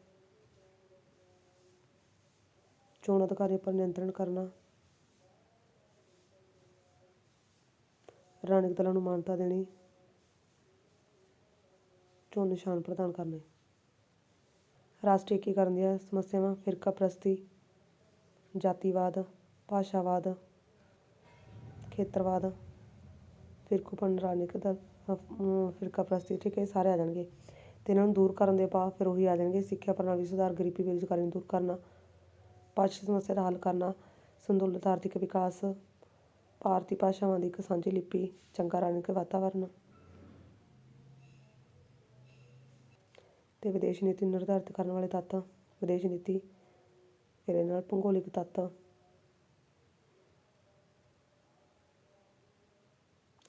ਚੋਣ ਅਧਿਕਾਰੀਆਂ ਪਰ ਨਿਯੰਤਰਣ ਕਰਨਾ, ਰਾਜਨੀਤਿਕ ਦਲਾਂ ਨੂੰ ਮਾਨਤਾ ਦੇਣੀ, ਚੋਣ ਨਿਸ਼ਾਨ ਪ੍ਰਦਾਨ ਕਰਨੇ। ਰਾਸ਼ਟਰੀ ਏਕੀਕਰਨ ਦੀਆਂ ਸਮੱਸਿਆਵਾਂ, ਫਿਰਕਾ ਪ੍ਰਸਤੀ, ਜਾਤੀਵਾਦ, ਭਾਸ਼ਾਵਾਦ, ਖੇਤਰਵਾਦ, ਫਿਰਕੂਪਣ, ਰਾਜਨੀਤਿਕ ਦਲ, ਫਿਰਕਾ ਪ੍ਰਸਤੀ, ਠੀਕ ਹੈ, ਸਾਰੇ ਆ ਜਾਣਗੇ। ਅਤੇ ਇਹਨਾਂ ਨੂੰ ਦੂਰ ਕਰਨ ਦੇ ਉਪਾਅ ਫਿਰ ਉਹੀ ਆ ਜਾਣਗੇ। ਸਿੱਖਿਆ ਪ੍ਰਣਾਲੀ ਸੁਧਾਰ, ਗਰੀਬੀ ਬੇਰੁਜ਼ਗਾਰੀ ਨੂੰ ਦੂਰ ਕਰਨਾ, ਭਾਸ਼ਾ ਸਮੱਸਿਆ ਦਾ ਹੱਲ ਕਰਨਾ, ਸੰਤੁਲਿਤ ਆਰਥਿਕ ਵਿਕਾਸ, ਭਾਰਤੀ ਭਾਸ਼ਾਵਾਂ ਦੀ ਇੱਕ ਸਾਂਝੀ ਲਿਪੀ, ਚੰਗਾ ਰਾਜਨੀਤਿਕ ਵਾਤਾਵਰਨ, ਅਤੇ ਵਿਦੇਸ਼ ਨੀਤੀ ਨੂੰ ਨਿਰਧਾਰਿਤ ਕਰਨ ਵਾਲੇ ਤੱਤ, ਵਿਦੇਸ਼ ਨੀਤੀ, ਫਿਰ ਇਹਦੇ ਨਾਲ ਭੂਗੋਲਿਕ ਤੱਤ,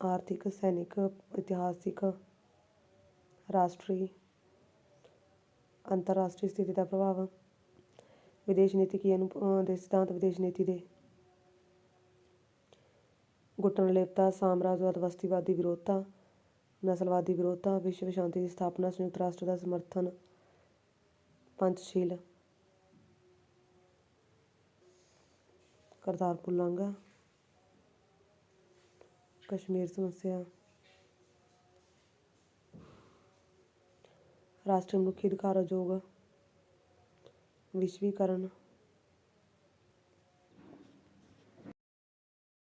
ਆਰਥਿਕ, ਸੈਨਿਕ, ਇਤਿਹਾਸਿਕ, ਰਾਸ਼ਟਰੀ, ਅੰਤਰਰਾਸ਼ਟਰੀ ਸਥਿਤੀ ਦਾ ਪ੍ਰਭਾਵ, ਵਿਦੇਸ਼ ਨੀਤੀ ਕੀ ਇਹਨੂੰ ਦੇ ਸਿਧਾਂਤ, ਵਿਦੇਸ਼ ਨੀਤੀ ਦੇ ਗੁੱਟਣ ਨਿਰਲੇਪਤਾ, ਸਾਮਰਾਜਵਾਦ, ਬਸਤੀਵਾਦੀ ਵਿਰੋਧਤਾ, ਨਸਲਵਾਦੀ ਵਿਰੋਧਤਾ, ਵਿਸ਼ਵ ਸ਼ਾਂਤੀ ਦੀ ਸਥਾਪਨਾ, ਸੰਯੁਕਤ ਰਾਸ਼ਟਰ ਦਾ ਸਮਰਥਨ, ਪੰਚਸ਼ੀਲ, ਕਰਤਾਰਪੁਰ ਲਾਂਘਾ, ਕਸ਼ਮੀਰ ਸਮੱਸਿਆ, ਰਾਸ਼ਟਰੀ ਮਨੁੱਖੀ ਅਧਿਕਾਰ ਆਯੋਗ, ਵਿਸ਼ਵੀਕਰਨ,